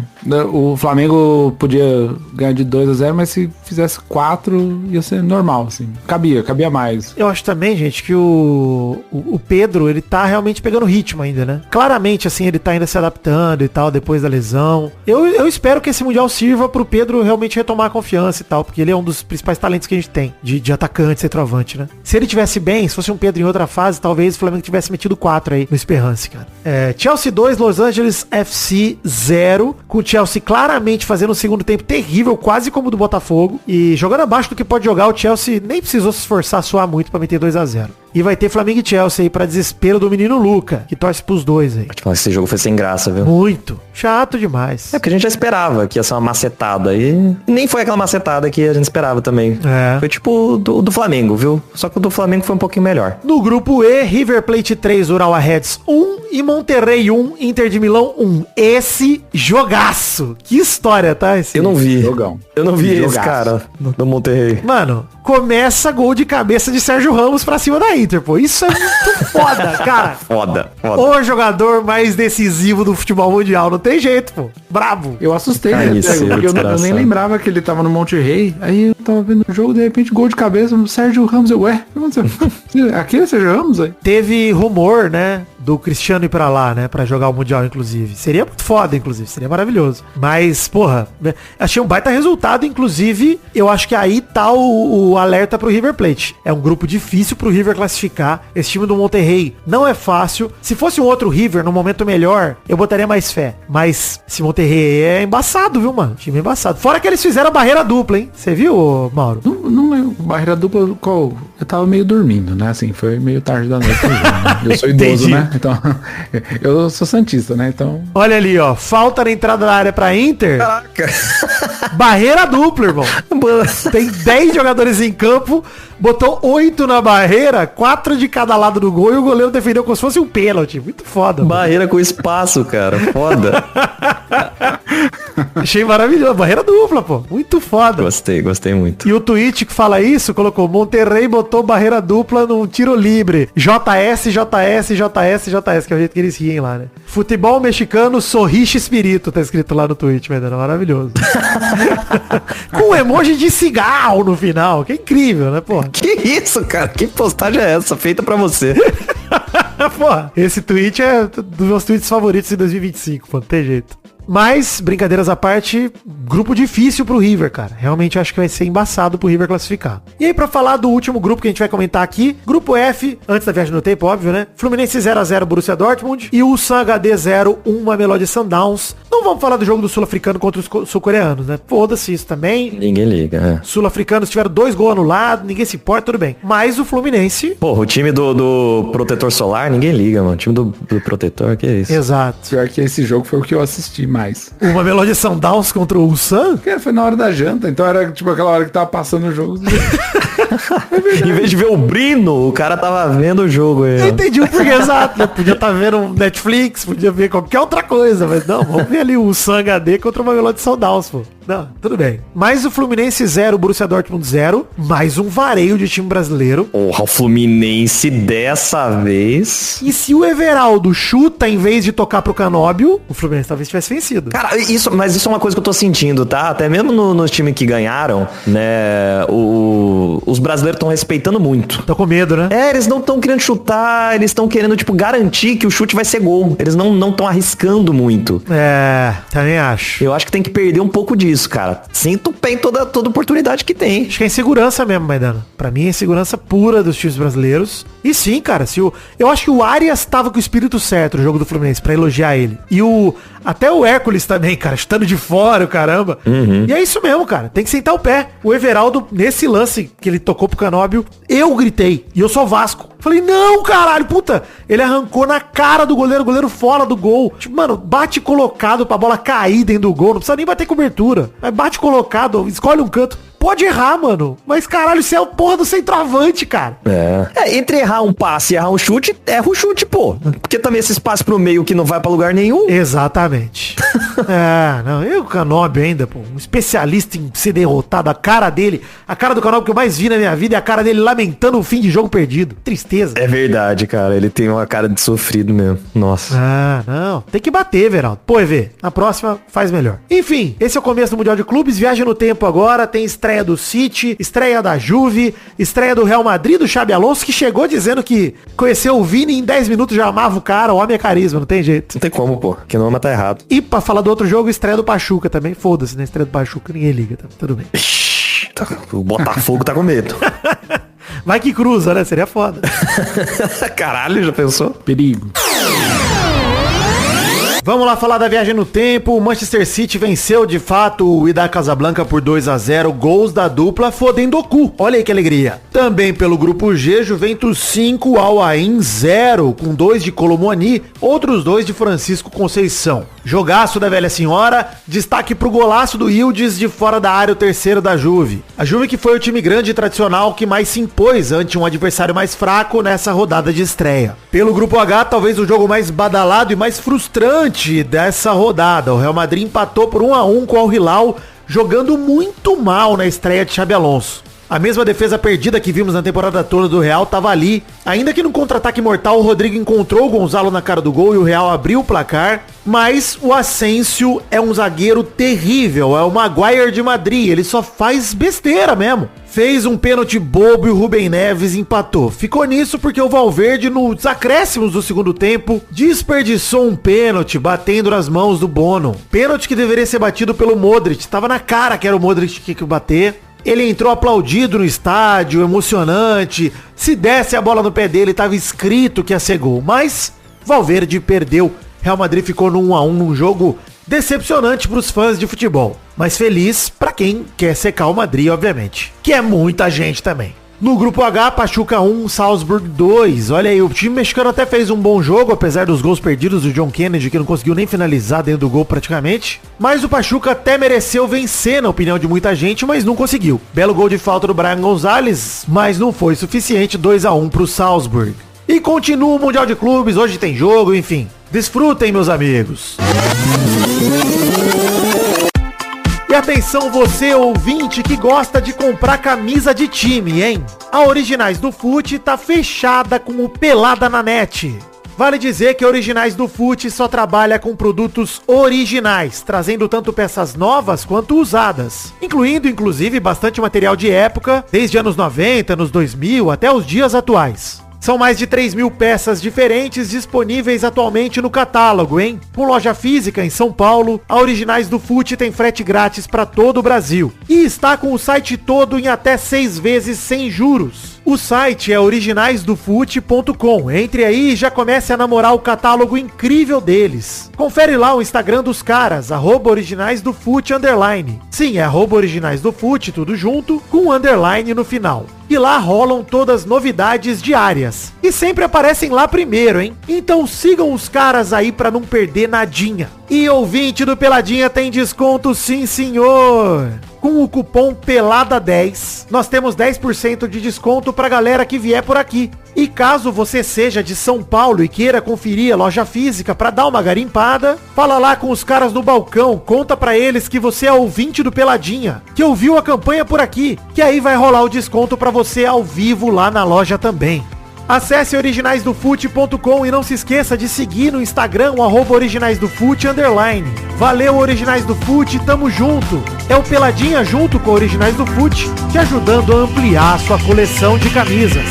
o Flamengo podia ganhar de 2-0, mas se fizesse 4, ia ser normal, assim. Cabia mais. Eu acho também, gente, que o Pedro, ele tá realmente pegando ritmo ainda, né? Claramente, assim, ele tá ainda se adaptando e tal, depois da lesão. Eu espero que esse Mundial sirva pro Pedro realmente retomar a confiança e tal, porque ele é um dos principais talentos que a gente tem, de atacante, centroavante, né? Se ele tivesse bem, se fosse um Pedro em outra fase, talvez o Flamengo tivesse metido 4 aí no Esperance, cara. Chelsea 2, Los Angeles FC 0, com o Chelsea claramente fazendo um segundo tempo terrível, quase como o do Botafogo, e jogando abaixo do que pode jogar, o Chelsea nem precisou se esforçar, suar muito pra meter 2-0. E vai ter Flamengo e Chelsea aí pra desespero do menino Luca, que torce pros dois aí. Esse jogo foi sem graça, viu? Muito. Chato demais. Porque a gente já esperava que ia ser uma macetada. E nem foi aquela macetada que a gente esperava também. Foi tipo do Flamengo, viu? Só que o do Flamengo foi um pouquinho melhor. No grupo E, River Plate 3, Urawa Reds 1 e Monterrey 1, Inter de Milão 1. Esse jogaço. Que história, tá? Eu não vi. Jogão. Eu não vi esse cara do Monterrey. Mano, começa gol de cabeça de Sérgio Ramos pra cima da Inter, pô. Isso é muito foda, cara. Foda. O jogador mais decisivo do futebol mundial. Não tem jeito, pô. Brabo. Eu assustei, né? Porque eu nem lembrava que ele tava no Monterrey. Aí eu tava vendo o jogo, de repente, gol de cabeça, Sérgio Ramos. Ué, o que aconteceu? Aquele é Sérgio Ramos, aí? Teve rumor, né, do Cristiano ir pra lá, né? Pra jogar o Mundial, inclusive. Seria muito foda, inclusive. Seria maravilhoso. Mas, porra, achei um baita resultado. Inclusive, eu acho que aí tá o alerta pro River Plate. É um grupo difícil pro River classificar. Esse time do Monterrey não é fácil. Se fosse um outro River, num momento melhor, eu botaria mais fé. Mas esse Monterrey é embaçado, viu, mano? Time embaçado. Fora que eles fizeram a barreira dupla, hein? Você viu, Mauro? Não lembro. Barreira dupla, qual? Eu tava meio dormindo, né? Assim, foi meio tarde da noite. Né? Eu sou idoso, né? Então, eu sou santista, né? Então... Olha ali, ó. Falta na entrada da área pra Inter. Caraca. Barreira dupla, irmão. Tem 10 jogadores em campo, botou 8 na barreira, 4 de cada lado do gol e o goleiro defendeu como se fosse um pênalti. Muito foda. Barreira mano. Com espaço, cara. Foda. Achei maravilhoso. Barreira dupla, pô. Muito foda. Gostei muito. E o tweet que fala isso, colocou Monterrey botou barreira dupla num tiro livre. JS, que é o jeito que eles riem lá, né? Futebol mexicano, sorrixe espírito, tá escrito lá no tweet, velho. Maravilhoso. Com um emoji de cigarro no final. Que incrível, né, porra? Que isso, cara? Que postagem é essa? Feita pra você. Porra, esse tweet é dos meus tweets favoritos de 2025, pô. Não tem jeito. Mas, brincadeiras à parte, grupo difícil pro River, cara. Realmente acho que vai ser embaçado pro River classificar. E aí, pra falar do último grupo que a gente vai comentar aqui, grupo F, antes da viagem no tempo, óbvio, né? Fluminense 0x0 Borussia Dortmund e o HD 0-1 Mamelodi Sundowns. Não vamos falar do jogo do sul-africano contra os sul-coreanos, né? Foda-se isso também. Ninguém liga, Sul-africanos tiveram 2 gols anulados, ninguém se importa, tudo bem. Mas o Fluminense... Porra, o time do protetor solar, ninguém liga, mano. O time do protetor, que é isso? Exato. Pior que esse jogo foi o que eu assisti mais. Uma Mamelodi Sundowns contra o Ulsan? Cara, foi na hora da janta, então era tipo aquela hora que tava passando o jogo. Em vez de ver o Brino, o cara tava vendo o jogo aí. Eu entendi o porquê, exato, né? Podia estar vendo um Netflix, podia ver qualquer outra coisa, mas não, vamos ver ali o Ulsan HD contra o Mamelodi Sundowns, pô. Não, tudo bem. Mais o Fluminense 0, Borussia Dortmund 0, mais um vareio de time brasileiro. Porra, o Fluminense dessa vez. E se o Everaldo chuta em vez de tocar pro Canóbio, o Fluminense talvez tivesse vencido. Cara, mas isso é uma coisa que eu tô sentindo, tá? Até mesmo nos times que ganharam, né? Os brasileiros estão respeitando muito. Tô com medo, né? Eles não estão querendo chutar, eles estão querendo, tipo, garantir que o chute vai ser gol. Eles não estão arriscando muito. Também acho. Eu acho que tem que perder um pouco disso, cara. Sinto o pé em toda oportunidade que tem. Acho que é insegurança mesmo, Maidana. Pra mim é insegurança pura dos times brasileiros. E sim, cara, eu acho que o Arias tava com o espírito certo no jogo do Fluminense, pra elogiar ele. E até o Hércules também, cara, chutando de fora, o caramba. Uhum. E é isso mesmo, cara. Tem que sentar o pé. O Everaldo, nesse lance que ele tocou pro Canóbio, eu gritei. E eu sou Vasco. Falei, não, caralho, puta. Ele arrancou na cara do goleiro, o goleiro fora do gol. Tipo, mano, bate colocado pra bola cair dentro do gol. Não precisa nem bater cobertura. Mas bate colocado, escolhe um canto. Pode errar, mano. Mas, caralho, você é o porra do centroavante, cara. Entre errar um passe e errar um chute, erra o chute, pô. Porque também esse espaço pro meio que não vai pra lugar nenhum. Exatamente. Não. Eu, o Canóbio ainda, pô. Um especialista em ser derrotado. A cara dele, a cara do Canóbio que eu mais vi na minha vida é a cara dele lamentando o fim de jogo perdido. Tristeza. É verdade, cara. Ele tem uma cara de sofrido mesmo. Nossa. Não. Tem que bater, Veraldo. Pô, EV, na próxima faz melhor. Enfim, esse é o começo do Mundial de Clubes. Viagem no tempo agora. Tem estreia do City, estreia da Juve, estreia do Real Madrid, do Xabi Alonso, que chegou dizendo que conheceu o Vini e em 10 minutos já amava o cara. O homem é carisma, não tem jeito. Não tem como, pô. Que não, mas tá errado. E pra falar do outro jogo, estreia do Pachuca também. Foda-se, né? Estreia do Pachuca, ninguém liga, tá tudo bem. O Botafogo tá com medo. Vai que cruza, né? Seria foda. Caralho, já pensou? Perigo. Vamos lá falar da viagem no tempo. O Manchester City venceu de fato o Wydad Casablanca por 2-0, gols da dupla Fodendoku. Olha aí que alegria. Também pelo grupo G, Juventus 5, Al Ain 0, com 2 de Colomoni, outros 2 de Francisco Conceição. Jogaço da velha senhora, destaque pro golaço do Yildiz de fora da área, o terceiro da Juve. A Juve que foi o time grande e tradicional que mais se impôs ante um adversário mais fraco nessa rodada de estreia. Pelo grupo H, talvez o jogo mais badalado e mais frustrante dessa rodada. O Real Madrid empatou por 1-1 com o Al Hilal, jogando muito mal na estreia de Xabi Alonso. A mesma defesa perdida que vimos na temporada toda do Real tava ali. Ainda que no contra-ataque mortal o Rodrigo encontrou o Gonzalo na cara do gol e o Real abriu o placar. Mas o Asensio é um zagueiro terrível, é o Maguire de Madrid, ele só faz besteira mesmo. fez um pênalti bobo e o Rubem Neves empatou. Ficou nisso porque o Valverde, nos acréscimos do segundo tempo, desperdiçou um pênalti batendo nas mãos do Bono. Pênalti que deveria ser batido pelo Modric. Tava na cara que era o Modric que tinha que bater. Ele entrou aplaudido no estádio, emocionante. Se desse a bola no pé dele, tava escrito que ia ser gol. Mas Valverde perdeu. Real Madrid ficou no 1-1 num jogo decepcionante para os fãs de futebol. Mas feliz para quem quer secar o Madrid, obviamente. Que é muita gente também. No grupo H, Pachuca 1, Salzburg 2. Olha aí, o time mexicano até fez um bom jogo, apesar dos gols perdidos do John Kennedy, que não conseguiu nem finalizar dentro do gol praticamente. Mas o Pachuca até mereceu vencer, na opinião de muita gente, mas não conseguiu. Belo gol de falta do Brian Gonzalez, mas não foi suficiente, 2-1 pro Salzburg. E continua o Mundial de Clubes, hoje tem jogo, enfim. Desfrutem, meus amigos. E atenção você, ouvinte, que gosta de comprar camisa de time, hein? A Originais do Fute tá fechada com o Pelada na Net. Vale dizer que a Originais do Fute só trabalha com produtos originais, trazendo tanto peças novas quanto usadas, incluindo, inclusive, bastante material de época, desde anos 90, anos 2000, até os dias atuais. São mais de 3.000 peças diferentes disponíveis atualmente no catálogo, hein? Com loja física em São Paulo, a Originais do Fute tem frete grátis para todo o Brasil. E está com o site todo em até 6 vezes sem juros. O site é originaisdofute.com. Entre aí e já comece a namorar o catálogo incrível deles. Confere lá o Instagram dos caras, @originaisdofute_. Sim, é @originaisdofute, tudo junto, com underline no final. E lá rolam todas as novidades diárias. E sempre aparecem lá primeiro, hein? Então sigam os caras aí pra não perder nadinha. E ouvinte do Peladinha tem desconto sim, senhor! Com o cupom PELADA10, nós temos 10% de desconto pra galera que vier por aqui. E caso você seja de São Paulo e queira conferir a loja física pra dar uma garimpada, fala lá com os caras no balcão, conta pra eles que você é ouvinte do Peladinha, que ouviu a campanha por aqui, que aí vai rolar o desconto pra você ao vivo lá na loja também. Acesse originaisdofute.com e não se esqueça de seguir no Instagram o @originaisdofute_. Valeu, Originais do Fute, tamo junto. É o Peladinha junto com Originais do Fute, te ajudando a ampliar a sua coleção de camisas.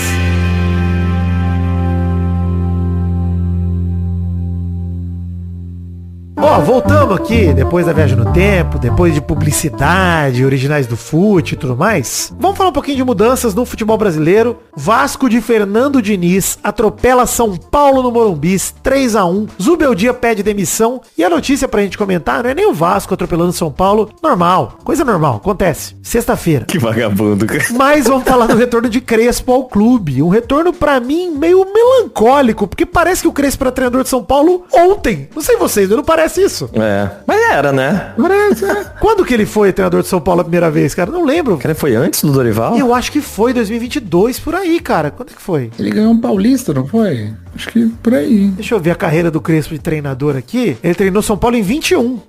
Ó, voltamos aqui, depois da viagem no tempo, depois de publicidade, Originais do Fute e tudo mais. Vamos falar um pouquinho de mudanças no futebol brasileiro. Vasco de Fernando Diniz atropela São Paulo no Morumbi, 3-1. Zubeldia pede demissão. E a notícia pra gente comentar não é nem o Vasco atropelando São Paulo. Normal, coisa normal, acontece. Sexta-feira. Que vagabundo, cara. Mas vamos falar do retorno de Crespo ao clube. Um retorno, pra mim, meio melancólico, porque parece que o Crespo era treinador de São Paulo ontem. Não sei vocês, não parece isso. É, mas era, né? Quando que ele foi treinador de São Paulo a primeira vez, cara? Não lembro. Cara, foi antes do Dorival? Eu acho que foi 2022, por aí, cara. Quando é que foi? Ele ganhou um Paulista, não foi? Acho que por aí. Deixa eu ver a carreira do Crespo de treinador aqui. Ele treinou São Paulo em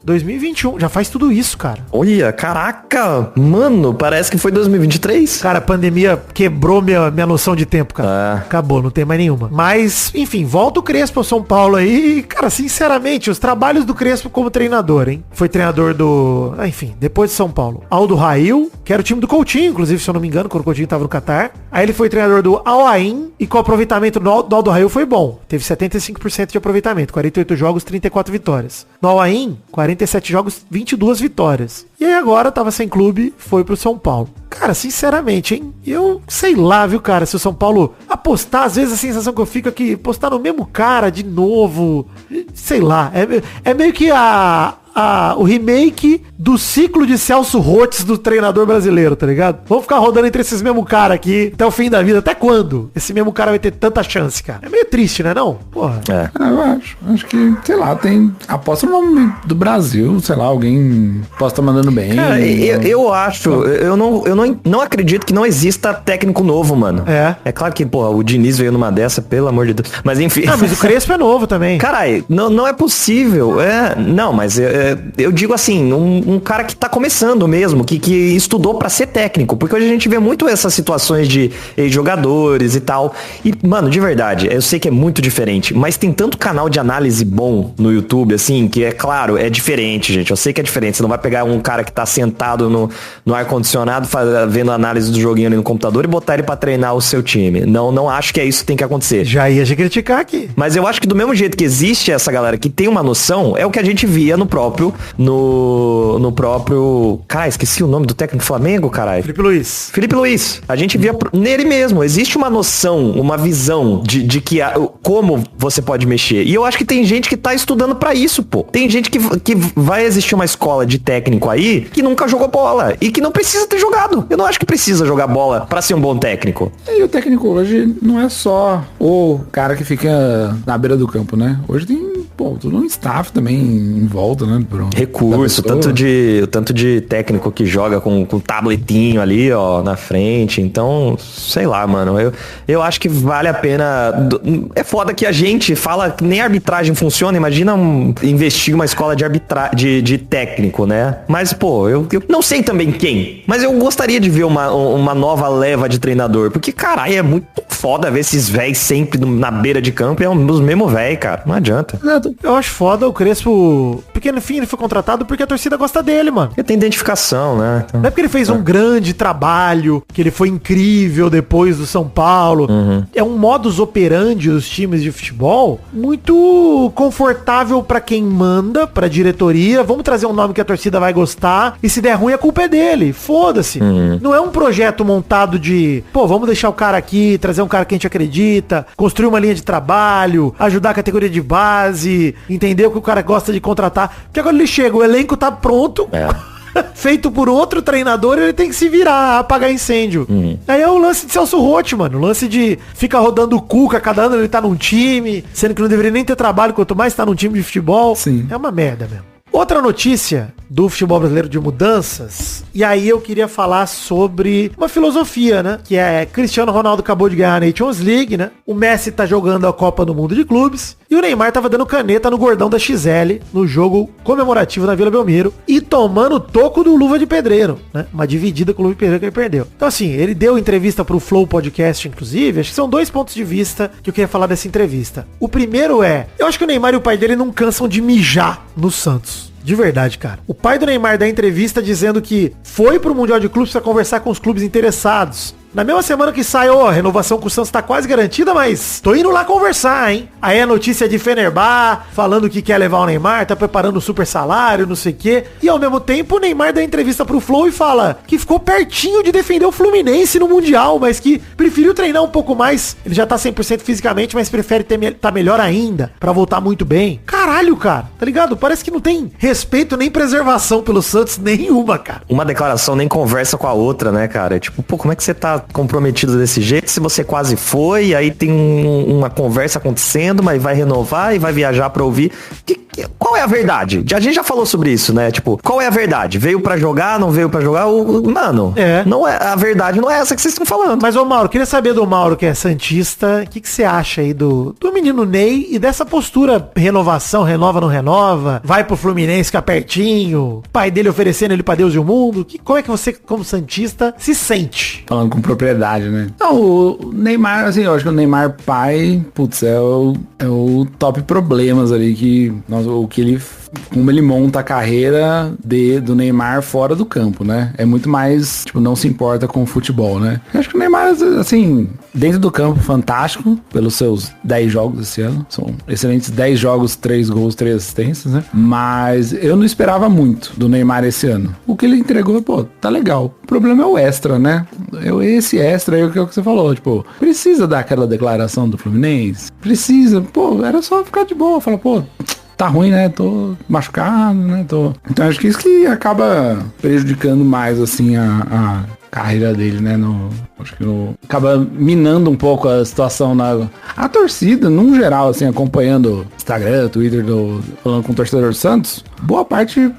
2021. Já faz tudo isso, cara. Olha, caraca. Mano, parece que foi 2023. Cara, a pandemia quebrou minha noção de tempo, cara. Acabou, não tem mais nenhuma. Mas, enfim, volta o Crespo ao São Paulo aí. E, cara, sinceramente, os trabalhos do Crespo como treinador, hein? Foi treinador do... enfim, depois de São Paulo. Aldo Rail, que era o time do Coutinho, inclusive, se eu não me engano, quando o Coutinho tava no Catar. Aí ele foi treinador do Al Ain e com o aproveitamento do Aldo Rail foi bom. Teve 75% de aproveitamento, 48 jogos, 34 vitórias. No Al Ain, 47 jogos, 22 vitórias. E aí agora tava sem clube, foi pro São Paulo. Cara, sinceramente, hein? Eu sei lá, viu, cara, se o São Paulo apostar, às vezes a sensação que eu fico é que postar no mesmo cara de novo, sei lá, é meio que o remake do ciclo de Celso Rotes do treinador brasileiro, tá ligado? Vamos ficar rodando entre esses mesmos caras aqui até o fim da vida. Até quando esse mesmo cara vai ter tanta chance, cara? É meio triste, né, não? Porra. Eu acho que, sei lá, tem... aposta no nome do Brasil, sei lá, alguém posta mandando bem. Cara, eu acho, eu não acredito que não exista técnico novo, mano. É claro que, pô, o Diniz veio numa dessa, pelo amor de Deus. Mas enfim. Mas o Crespo é novo também. Caralho, não é possível. Não, mas eu digo assim, um cara que tá começando mesmo, que estudou pra ser técnico, porque hoje a gente vê muito essas situações de jogadores e tal, e, mano, de verdade, eu sei que é muito diferente, mas tem tanto canal de análise bom no YouTube, assim, que é claro, é diferente, gente, eu sei que é diferente, você não vai pegar um cara que tá sentado no ar-condicionado vendo análise do joguinho ali no computador e botar ele pra treinar o seu time, não acho que é isso que tem que acontecer. Já ia te criticar aqui. Mas eu acho que do mesmo jeito que existe essa galera que tem uma noção, é o que a gente via no próprio, caralho, esqueci o nome do técnico do Flamengo, caralho. Felipe Luiz. A gente via nele mesmo. Existe uma noção, uma visão de que como você pode mexer. E eu acho que tem gente que tá estudando pra isso, pô. Tem gente que vai existir uma escola de técnico aí que nunca jogou bola e que não precisa ter jogado. Eu não acho que precisa jogar bola pra ser um bom técnico. E o técnico hoje não é só o cara que fica na beira do campo, né? Hoje tem, todo um staff também em volta, né? Recurso, tanto de técnico que joga com tabletinho ali, ó, na frente. Então, sei lá, mano. Eu acho que vale a pena. É foda que a gente fala que nem a arbitragem funciona. Imagina investir em uma escola de técnico, né? Mas, pô, eu não sei também quem. Mas eu gostaria de ver uma nova leva de treinador. Porque, caralho, é muito foda ver esses véis sempre na beira de campo. É os mesmos véis, cara. Não adianta. Eu acho foda o Crespo, porque no fim ele foi contratado porque a torcida gosta dele, mano. Ele tem identificação, né? Então, não é porque ele fez um grande trabalho, que ele foi incrível depois do São Paulo. Uhum. É um modus operandi dos times de futebol muito confortável pra quem manda, pra diretoria. Vamos trazer um nome que a torcida vai gostar e se der ruim a culpa é dele. Foda-se. Uhum. Não é um projeto montado de, vamos deixar o cara aqui, trazer um cara que a gente acredita, construir uma linha de trabalho, ajudar a categoria de base, entender o que o cara gosta de contratar. Porque agora ele chega, o elenco tá pronto, feito por outro treinador, ele tem que se virar, apagar incêndio. Aí é o lance de Celso Roth, mano. O lance de ficar rodando o Cuca, cada ano ele tá num time, sendo que não deveria nem ter trabalho, quanto mais tá num time de futebol. Sim. É uma merda mesmo. Outra notícia do futebol brasileiro de mudanças, e aí eu queria falar sobre uma filosofia, né? Que é Cristiano Ronaldo acabou de ganhar a Nations League, né? O Messi tá jogando a Copa do Mundo de Clubes e o Neymar tava dando caneta no gordão da XL no jogo comemorativo na Vila Belmiro e tomando toco do Luva de Pedreiro, né? Uma dividida com o Luva de Pedreiro que ele perdeu. Então assim, ele deu entrevista pro Flow Podcast, inclusive. Acho que são 2 pontos de vista que eu queria falar dessa entrevista. O primeiro eu acho que o Neymar e o pai dele não cansam de mijar no Santos. De verdade, cara. O pai do Neymar dá entrevista dizendo que foi pro Mundial de Clubes pra conversar com os clubes interessados. Na mesma semana que sai, a renovação com o Santos tá quase garantida, mas tô indo lá conversar, hein? Aí a notícia de Fenerbah, falando que quer levar o Neymar, tá preparando um super salário, não sei o quê. E ao mesmo tempo o Neymar dá entrevista pro Flow e fala que ficou pertinho de defender o Fluminense no Mundial, mas que preferiu treinar um pouco mais. Ele já tá 100% fisicamente, mas prefere tá melhor ainda, pra voltar muito bem. Caralho, cara, tá ligado? Parece que não tem respeito nem preservação pelo Santos nenhuma, cara. Uma declaração nem conversa com a outra, né, cara? É tipo, como é que você tá comprometido desse jeito, se você quase foi, aí tem uma conversa acontecendo, mas vai renovar e vai viajar pra ouvir. Qual é a verdade? A gente já falou sobre isso, né? Tipo, qual é a verdade? Veio pra jogar, não veio pra jogar? Mano, não é, a verdade não é essa que vocês estão falando. Mas, Mauro, queria saber do Mauro, que é santista, o que você acha aí do menino Ney e dessa postura renovação, renova, não renova, vai pro Fluminense, fica pertinho, pai dele oferecendo ele pra Deus e o mundo. Como é que você, como santista, se sente? Falando com propriedade, né? Não, o Neymar, assim, eu acho que o Neymar pai, putz, é o top problemas ali que, como ele monta a carreira do Neymar fora do campo, né? É muito mais, não se importa com o futebol, né? Eu acho que o Neymar, assim, dentro do campo, fantástico, pelos seus 10 jogos esse ano. São excelentes 10 jogos, 3 gols, 3 assistências, né? Mas eu não esperava muito do Neymar esse ano. O que ele entregou, tá legal. O problema é o extra, né? Esse extra aí, que é o que você falou, precisa dar aquela declaração do Fluminense? Precisa, era só ficar de boa, falar, tá ruim, né? Tô machucado, né? Então acho que isso que acaba prejudicando mais, assim, a carreira dele, né? Acaba minando um pouco a situação a torcida, num geral, assim, acompanhando Instagram, Twitter, falando com o torcedor do Santos, boa parte,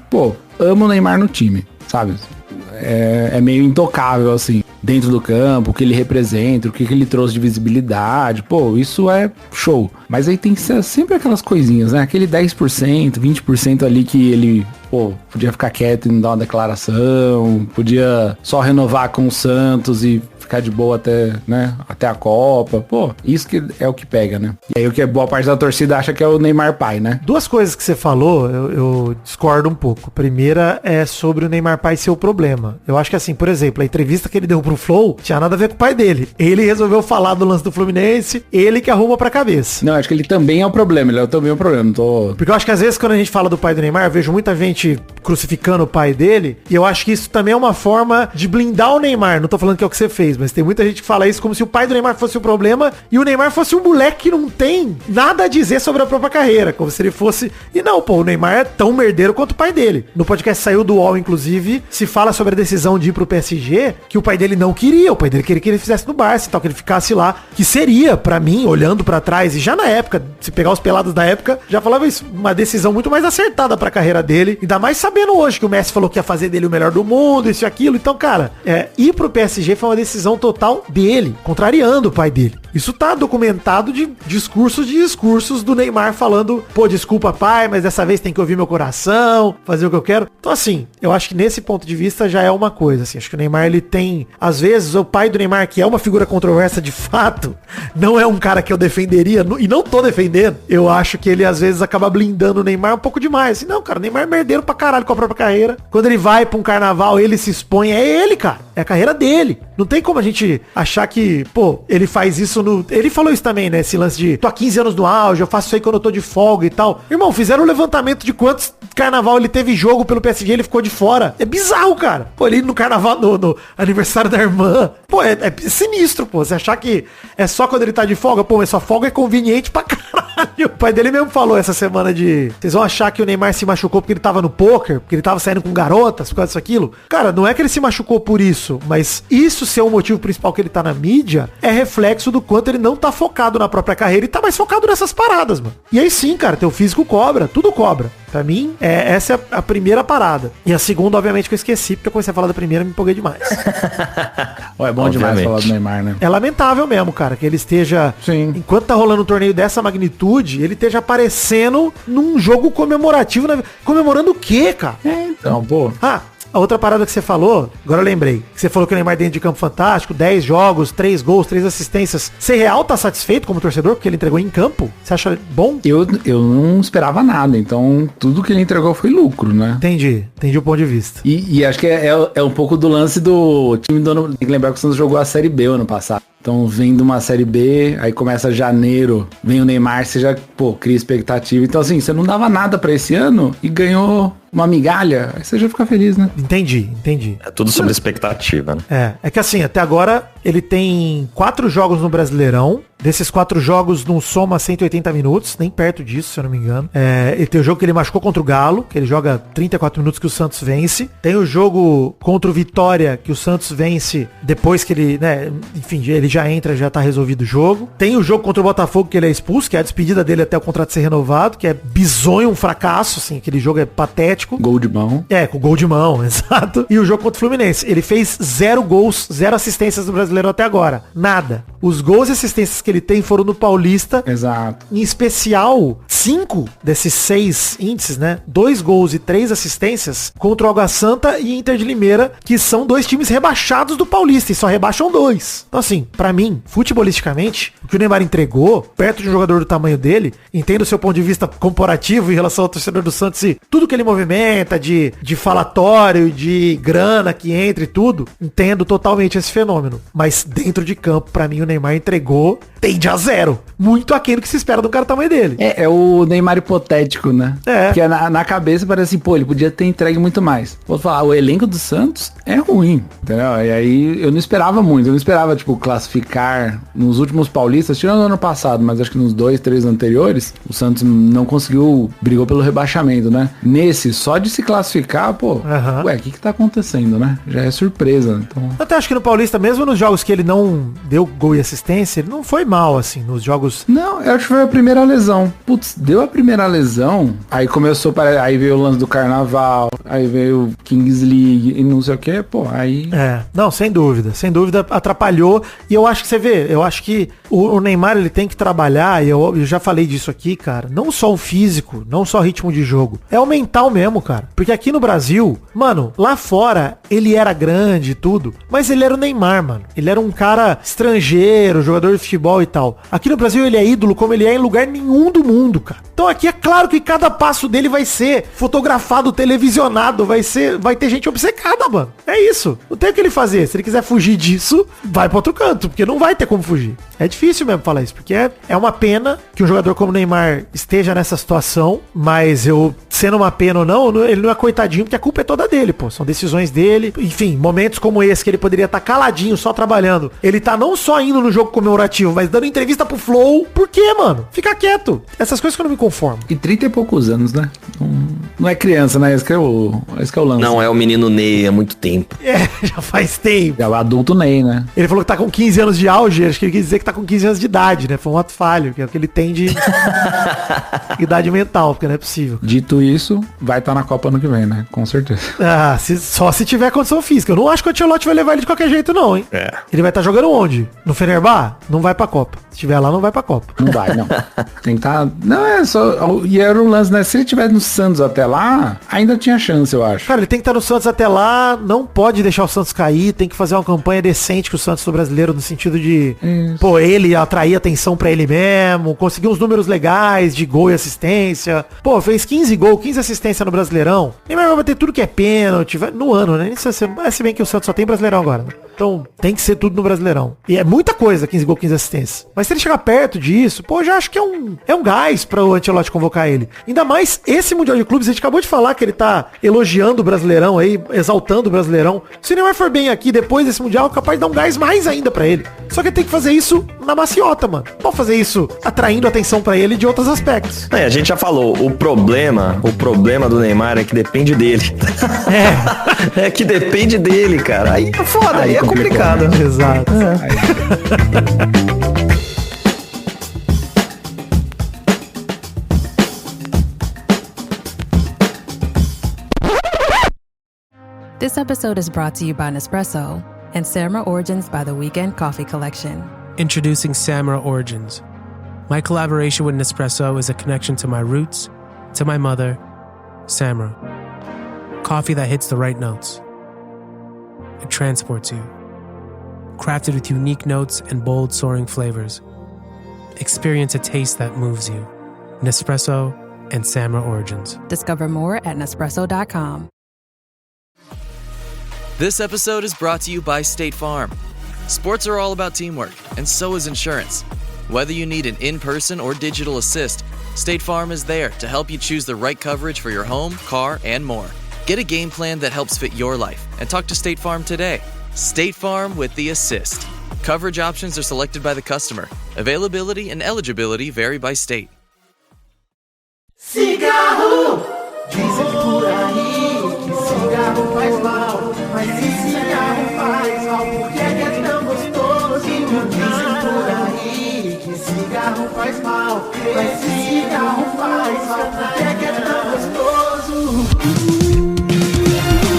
ama o Neymar no time, sabe? É meio intocável, assim. dentro do campo, o que ele representa, o que ele trouxe de visibilidade. Pô, isso é show. Mas aí tem que ser sempre aquelas coisinhas, né? Aquele 10%, 20% ali que ele... Pô, podia ficar quieto e não dar uma declaração, podia só renovar com o Santos e ficar de boa até, né, até a Copa. Pô, isso que é o que pega, né? E aí o que é boa parte da torcida acha que é o Neymar pai, né? Duas coisas que você falou, eu discordo um pouco. A primeira é sobre o Neymar pai ser o problema. Eu acho que assim, por exemplo, a entrevista que ele deu pro Flow tinha nada a ver com o pai dele. Ele resolveu falar do lance do Fluminense, ele que arruma pra cabeça. Não, acho que ele também é o problema, ele é também o problema, não tô... Porque eu acho que às vezes quando a gente fala do pai do Neymar, eu vejo muita gente crucificando o pai dele, e eu acho que isso também é uma forma de blindar o Neymar. Não tô falando que é o que você fez, mas tem muita gente que fala isso como se o pai do Neymar fosse o problema e o Neymar fosse um moleque que não tem nada a dizer sobre a própria carreira, como se ele fosse... E não, pô, o Neymar é tão merdeiro quanto o pai dele. No podcast Saiu do UOL, inclusive, se fala sobre a decisão de ir pro PSG, que o pai dele não queria, o pai dele queria que ele fizesse no Barça e tal, que ele ficasse lá, que seria, pra mim, olhando pra trás, e já na época, se pegar os pelados da época, já falava isso, uma decisão muito mais acertada pra carreira dele, ainda mais sabendo hoje que o Messi falou que ia fazer dele o melhor do mundo, isso e aquilo. Então, cara, ir pro PSG foi uma decisão total dele, contrariando o pai dele. Isso tá documentado de discursos do Neymar falando, pô, desculpa pai, mas dessa vez tem que ouvir meu coração, fazer o que eu quero. Então, assim, eu acho que nesse ponto de vista já é uma coisa, assim, acho que o Neymar, ele tem, às vezes, o pai do Neymar, que é uma figura controversa de fato, não é um cara que eu defenderia, e não tô defendendo, eu acho que ele, às vezes, acaba blindando o Neymar um pouco demais. Assim, não, cara, o Neymar é merdeiro pra caralho com a própria carreira. Quando ele vai pra um carnaval, ele se expõe, é ele, cara. É a carreira dele. Não tem como a gente achar que, pô, ele faz isso no... Ele falou isso também, né? Esse lance de, tô há 15 anos no auge, eu faço isso aí quando eu tô de folga e tal. Irmão, fizeram um levantamento de quantos carnaval ele teve jogo pelo PSG, ele ficou de fora. É bizarro, cara. Pô, ele no carnaval, no aniversário da irmã. Pô, é sinistro, pô. Você achar que é só quando ele tá de folga? Pô, mas sua folga é conveniente pra caralho. O pai dele mesmo falou essa semana de... Vocês vão achar que o Neymar se machucou porque ele tava no poker, porque ele tava saindo com garotas, por causa disso, aquilo. Cara, não é que ele se machucou por isso, mas isso ser o motivo principal que ele tá na mídia é reflexo do quanto ele não tá focado na própria carreira e tá mais focado nessas paradas, mano. E aí sim, cara, teu físico cobra, tudo cobra. Pra mim, essa é a primeira parada. E a segunda, obviamente, que eu esqueci, porque eu comecei a falar da primeira e me empolguei demais. É bom demais falar do Neymar, né? É lamentável mesmo, cara, que ele esteja... Sim. Enquanto tá rolando um torneio dessa magnitude, ele esteja aparecendo num jogo comemorativo. Comemorando o quê, cara? Então, pô... A outra parada que você falou, agora eu lembrei, que você falou que o Neymar dentro de campo fantástico, 10 jogos, 3 gols, 3 assistências. Você real tá satisfeito como torcedor porque ele entregou em campo? Você acha bom? Eu não esperava nada, então tudo que ele entregou foi lucro, né? Entendi o ponto de vista. E acho que é um pouco do lance do time do ano. Tem que lembrar que o Santos jogou a Série B o ano passado. Então vem de uma Série B, aí começa janeiro, vem o Neymar, você já, pô, cria expectativa. Então assim, você não dava nada pra esse ano e ganhou uma migalha, aí você já fica feliz, né? Entendi. É tudo sobre expectativa, né? É que assim, até agora ele tem 4 jogos no Brasileirão. Desses 4 jogos não soma 180 minutos, nem perto disso, se eu não me engano. Ele tem o jogo que ele machucou contra o Galo, que ele joga 34 minutos que o Santos vence. Tem o jogo contra o Vitória, que o Santos vence depois que ele, né, enfim, ele já entra, já tá resolvido o jogo. Tem o jogo contra o Botafogo, que ele é expulso, que é a despedida dele até o contrato ser renovado, que é bizonho, um fracasso, assim, aquele jogo é patético. Gol de mão. Com gol de mão, exato. E o jogo contra o Fluminense, ele fez 0 gols, 0 assistências no Brasileiro até agora. Nada. Os gols e assistências que ele tem foram no Paulista. Exato. Em especial, 5 desses 6 índices, né? 2 gols e 3 assistências contra o Água Santa e Inter de Limeira, que são 2 times rebaixados do Paulista e só rebaixam 2. Então assim, pra mim, futebolisticamente, o que o Neymar entregou, perto de um jogador do tamanho dele, entendo o seu ponto de vista comparativo em relação ao torcedor do Santos e tudo que ele movimenta, de falatório, de grana que entra e tudo, entendo totalmente esse fenômeno. Mas dentro de campo, pra mim, o Neymar entregou tende a 0. Muito aquém do que se espera do cara do tamanho dele. É o Neymar hipotético, né? Porque na cabeça parece assim, pô, ele podia ter entregue muito mais. Vou falar, o elenco do Santos é ruim, entendeu? E aí eu não esperava muito. Eu não esperava, tipo, classificar nos últimos paulistas, tirando o ano passado, mas acho que nos 2, 3 anteriores, o Santos não conseguiu, brigou pelo rebaixamento, né? Nesse, só de se classificar, pô, ué, o que tá acontecendo, né? Já é surpresa. Então... Eu até acho que no Paulista, mesmo nos jogos que ele não deu gol e assistência, ele não foi mal, assim, nos jogos... Não, eu acho que foi a primeira lesão. Putz, deu a primeira lesão, aí começou, aí veio o lance do Carnaval, aí veio o Kings League e não sei o que, pô, aí... Não, sem dúvida atrapalhou, e eu acho que você vê, eu acho que o Neymar, ele tem que trabalhar, e eu já falei disso aqui, cara, não só o físico, não só o ritmo de jogo, é o mental mesmo, cara, porque aqui no Brasil, mano, lá fora, ele era grande e tudo, mas ele era o Neymar, mano, ele era um cara estrangeiro, jogador de futebol e tal, aqui no Brasil ele é ídolo como ele é em lugar nenhum do mundo, cara, então aqui é claro que cada passo dele vai ser fotografado, televisionado, vai ter gente obcecada, mano, é isso, não tem o que ele fazer, se ele quiser fugir disso, vai pra outro canto, porque não vai ter como fugir. É difícil mesmo falar isso, porque é uma pena que um jogador como o Neymar esteja nessa situação, mas sendo uma pena ou não, ele não é coitadinho, porque a culpa é toda dele, pô. São decisões dele. Enfim, momentos como esse, que ele poderia estar caladinho, só trabalhando. Ele tá não só indo no jogo comemorativo, mas dando entrevista pro Flow. Por quê, mano? Fica quieto. Essas coisas que eu não me conformo. E 30 e poucos anos, né? Não é criança, né? Esse que é o lance. Não, é o menino Ney há muito tempo. Já faz tempo. É o adulto Ney, né? Ele falou que tá com 15 anos de auge, acho que ele quis dizer que tá com 15 anos de idade, né? Foi um ato falho, que é o que ele tem de idade mental, porque não é possível. Dito isso, vai estar na Copa ano que vem, né? Com certeza. Só se tiver condição física. Eu não acho que o Ancelotti vai levar ele de qualquer jeito, não, hein? Ele vai estar jogando onde? No Fenerbahçe? Não vai pra Copa. Se tiver lá, não vai pra Copa. Não vai, não. Tem que estar... Não, é só... E era o lance, né? Se ele estiver no Santos até lá, ainda tinha chance, eu acho. Cara, ele tem que estar no Santos até lá, não pode deixar o Santos cair, tem que fazer uma campanha decente com o Santos do brasileiro, no sentido de, ele atrair atenção pra ele mesmo, conseguir uns números legais de gol e assistência. Fez 15 gols, 15 assistências no Brasileirão. E vai bater tudo que é pênalti, no ano, né? Se bem que o Santos só tem Brasileirão agora, né? Então, tem que ser tudo no Brasileirão. E é muita coisa, 15 gols, 15 assistências. Mas se ele chegar perto disso, já acho que é um gás pra o Ancelotti convocar ele. Ainda mais esse Mundial de Clubes, a gente acabou de falar que ele tá elogiando o Brasileirão aí, exaltando o Brasileirão. Se o Neymar for bem aqui depois desse Mundial, é capaz de dar um gás mais ainda pra ele. Só que ele tem que fazer isso na maciota, mano. Pode fazer isso atraindo atenção pra ele de outros aspectos. A gente já falou, o problema do Neymar é que depende dele. É que depende dele, cara. Aí é foda, aí é complicado. Exato. This episode is brought to you by Nespresso and Samra Origins by the Weekend Coffee Collection. Introducing Samra Origins. My collaboration with Nespresso is a connection to my roots, to my mother, Samra. Coffee that hits the right notes. It transports you. Crafted with unique notes and bold, soaring flavors. Experience a taste that moves you. Nespresso and Samra Origins. Discover more at Nespresso.com. This episode is brought to you by State Farm. Sports are all about teamwork, and so is insurance. Whether you need an in-person or digital assist, State Farm is there to help you choose the right coverage for your home, car, and more. Get a game plan that helps fit your life and talk to State Farm today. State Farm with the assist. Coverage options are selected by the customer. Availability and eligibility vary by state. Cigarro! Dizem por aí que cigarro faz mal, mas se cigarro faz mal, por que é tão gostoso? Dizem por aí que cigarro faz mal, mas se cigarro faz mal, por que é tão gostoso?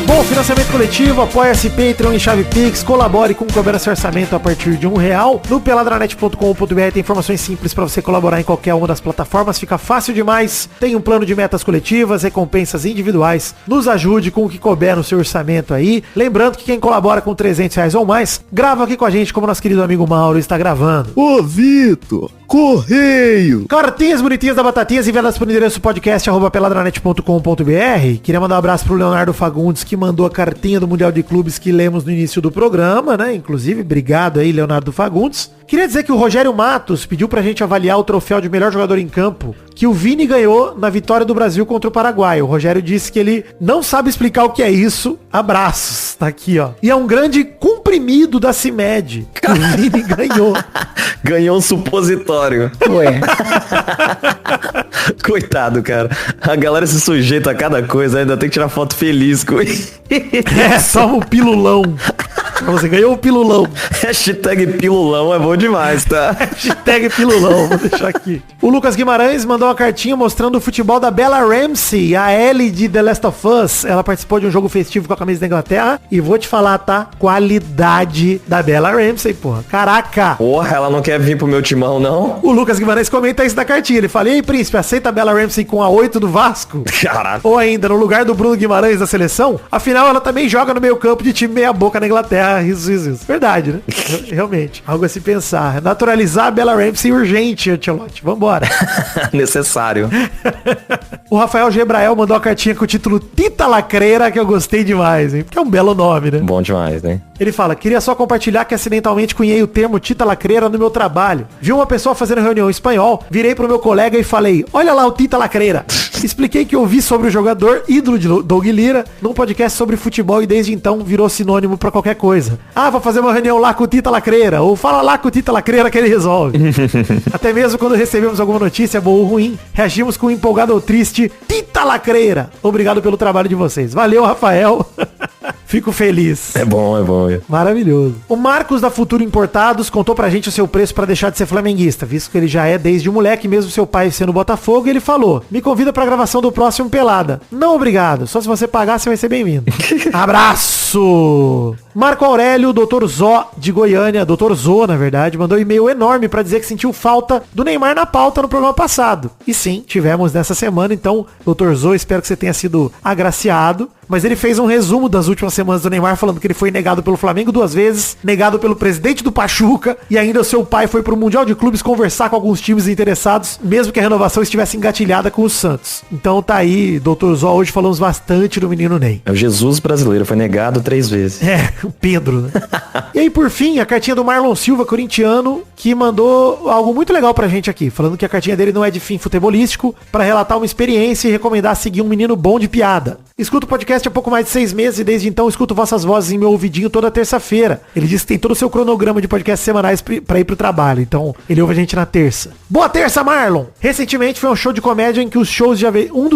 Bom, financiamento coletivo, apoia-se, Patreon e Chave Pix, colabore com o Cobrança Orçamento a partir de R$1. No peladranet.com.br tem informações simples para você colaborar em qualquer uma das plataformas, fica fácil demais. Tem um plano de metas coletivas, recompensas individuais. Nos ajude com o que couber no seu orçamento aí. Lembrando que quem colabora com R$300 ou mais, grava aqui com a gente, como nosso querido amigo Mauro está gravando. Ô, Vitor, correio! Cartinhas bonitinhas da Batatinhas enviadas por endereço podcast@peladranet.com.br. Queria mandar um abraço pro Leonardo Fagundes, que mandou a cartinha do Mundial de Clubes que lemos no início do programa, né? Inclusive, obrigado aí, Leonardo Fagundes. Queria dizer que o Rogério Matos pediu pra gente avaliar o troféu de melhor jogador em campo que o Vini ganhou na vitória do Brasil contra o Paraguai. O Rogério disse que ele não sabe explicar o que é isso. Abraços, tá aqui, ó. E é um grande comprimido da CIMED que o Vini ganhou. Ganhou um supositório. Ué. Coitado, cara. A galera se sujeita a cada coisa, ainda tem que tirar foto feliz com isso. É, só um pilulão. Você ganhou o pilulão. Hashtag pilulão é bom demais, tá? Hashtag pilulão, vou deixar aqui. O Lucas Guimarães mandou uma cartinha mostrando o futebol da Bella Ramsey, a Ellie de The Last of Us. Ela participou de um jogo festivo com a camisa da Inglaterra. E vou te falar, tá? Qualidade da Bella Ramsey, porra. Caraca! Porra, ela não quer vir pro meu timão, não? O Lucas Guimarães comenta isso na cartinha. Ele fala, e aí, príncipe, aceita a Bella Ramsey com a 8 do Vasco? Caraca. Ou ainda, no lugar do Bruno Guimarães da seleção? Afinal, ela também joga no meio campo de time meia boca na Inglaterra. Isso. Verdade, né? Realmente. Algo a se pensar. Naturalizar a Bella Ramsey urgente, Ancelotti. Vambora. Necessário. O Rafael Gebrael mandou uma cartinha com o título Tita Lacreira, que eu gostei demais, hein? Porque é um belo nome, né? Bom demais, né? Ele fala, queria só compartilhar que acidentalmente cunhei o termo Tita Lacreira no meu trabalho. Vi uma pessoa fazendo reunião em espanhol, virei pro meu colega e falei, olha lá o Tita Lacreira. Expliquei que ouvi sobre o jogador ídolo de Doug Lira num podcast sobre futebol e desde então virou sinônimo pra qualquer coisa. Ah, vou fazer uma reunião lá com o Tita Lacreira, ou fala lá com o Tita Lacreira que ele resolve. Até mesmo quando recebemos alguma notícia boa ou ruim, reagimos com um empolgado ou triste Tita Lacreira. Obrigado pelo trabalho de vocês. Valeu, Rafael. Fico feliz. É bom. Maravilhoso. O Marcos da Futuro Importados contou pra gente o seu preço pra deixar de ser flamenguista, visto que ele já é desde moleque, mesmo seu pai sendo Botafogo, e ele falou, me convida pra gravação do próximo Pelada. Não, obrigado. Só se você pagar, você vai ser bem-vindo. Abraço! Marco Aurélio, Dr. Zó de Goiânia, Dr. Zô, na verdade, mandou um e-mail enorme pra dizer que sentiu falta do Neymar na pauta no programa passado. E sim, tivemos nessa semana, então, Dr. Zô, espero que você tenha sido agraciado. Mas ele fez um resumo das últimas semanas do Neymar, falando que ele foi negado pelo Flamengo 2 vezes, negado pelo presidente do Pachuca, e ainda o seu pai foi pro Mundial de Clubes conversar com alguns times interessados, mesmo que a renovação estivesse engatilhada com o Santos. Então tá aí, Dr. Zó, hoje falamos bastante do menino Ney. É o Jesus brasileiro, foi negado 3 vezes. É, o Pedro, né? E aí, por fim, a cartinha do Marlon Silva, corintiano, que mandou algo muito legal pra gente aqui, falando que a cartinha dele não é de fim futebolístico, pra relatar uma experiência e recomendar seguir um menino bom de piada. Escuto o podcast há pouco mais de 6 meses e desde então escuto vossas vozes em meu ouvidinho toda terça-feira. Ele disse que tem todo o seu cronograma de podcasts semanais pra ir pro trabalho, então ele ouve a gente na terça. Boa terça, Marlon! Recentemente foi um show de comédia em que um dos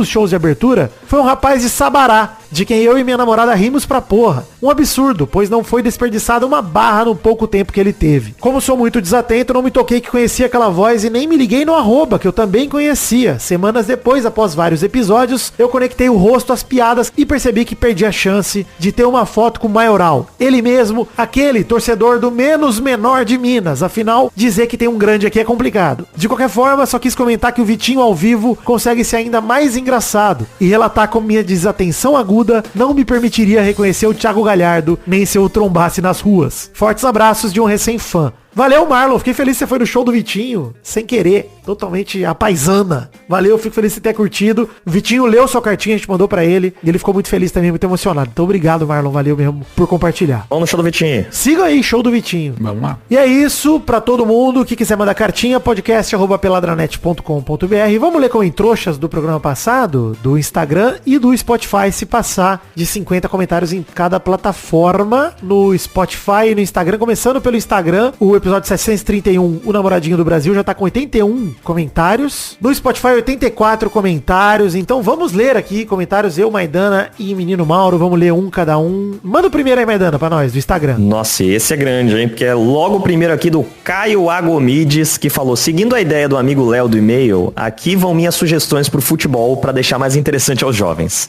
shows de abertura foi um rapaz de Sabará, de quem eu e minha namorada rimos pra porra. Um absurdo, pois não foi desperdiçada uma barra no pouco tempo que ele teve. Como sou muito desatento, não me toquei que conhecia aquela voz e nem me liguei no @, que eu também conhecia. Semanas depois, após vários episódios, eu conectei o rosto às piadas e percebi que perdi a chance de ter uma foto com o Maioral. Ele mesmo, aquele torcedor do menos menor de Minas. Afinal, dizer que tem um grande aqui é complicado. De qualquer forma, só quis comentar que o Vitinho ao vivo consegue ser ainda mais engraçado e relatar como minha desatenção aguda não me permitiria reconhecer o Thiago Galhardo, nem se eu o trombasse nas ruas. Fortes abraços de um recém-fã. Valeu, Marlon. Fiquei feliz que você foi no show do Vitinho, sem querer, totalmente a paisana. Valeu, fico feliz de você ter curtido. O Vitinho leu sua cartinha, a gente mandou pra ele, e ele ficou muito feliz também, muito emocionado. Então, obrigado, Marlon. Valeu mesmo por compartilhar. Vamos no show do Vitinho. Siga aí, show do Vitinho. Vamos lá. E é isso, pra todo mundo que quiser mandar cartinha, podcast@peladranet.com.br. Vamos ler comentroxas do programa passado, do Instagram e do Spotify, se passar de 50 comentários em cada plataforma, no Spotify e no Instagram, começando pelo Instagram, o episódio 731, o namoradinho do Brasil, já tá com 81 comentários. No Spotify, 84 comentários. Então vamos ler aqui comentários, eu, Maidana e Menino Mauro. Vamos ler um cada um. Manda o primeiro aí, Maidana, pra nós, do Instagram. Nossa, esse é grande, hein? Porque é logo o primeiro aqui do Caio Agomides, que falou, seguindo a ideia do amigo Léo do e-mail, aqui vão minhas sugestões pro futebol pra deixar mais interessante aos jovens.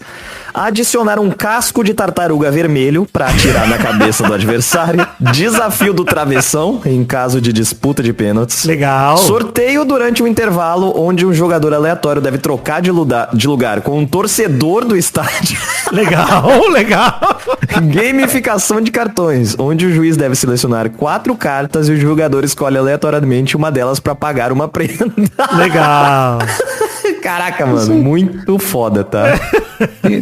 Adicionar um casco de tartaruga vermelho pra atirar na cabeça do adversário. Desafio do travessão, em caso de disputa de pênaltis. Legal. Sorteio durante o intervalo, onde um jogador aleatório deve trocar de lugar com um torcedor do estádio. Legal, legal. Gamificação de cartões, onde o juiz deve selecionar 4 cartas e o jogador escolhe aleatoriamente uma delas pra pagar uma prenda. Legal. Caraca, mano, muito foda, tá?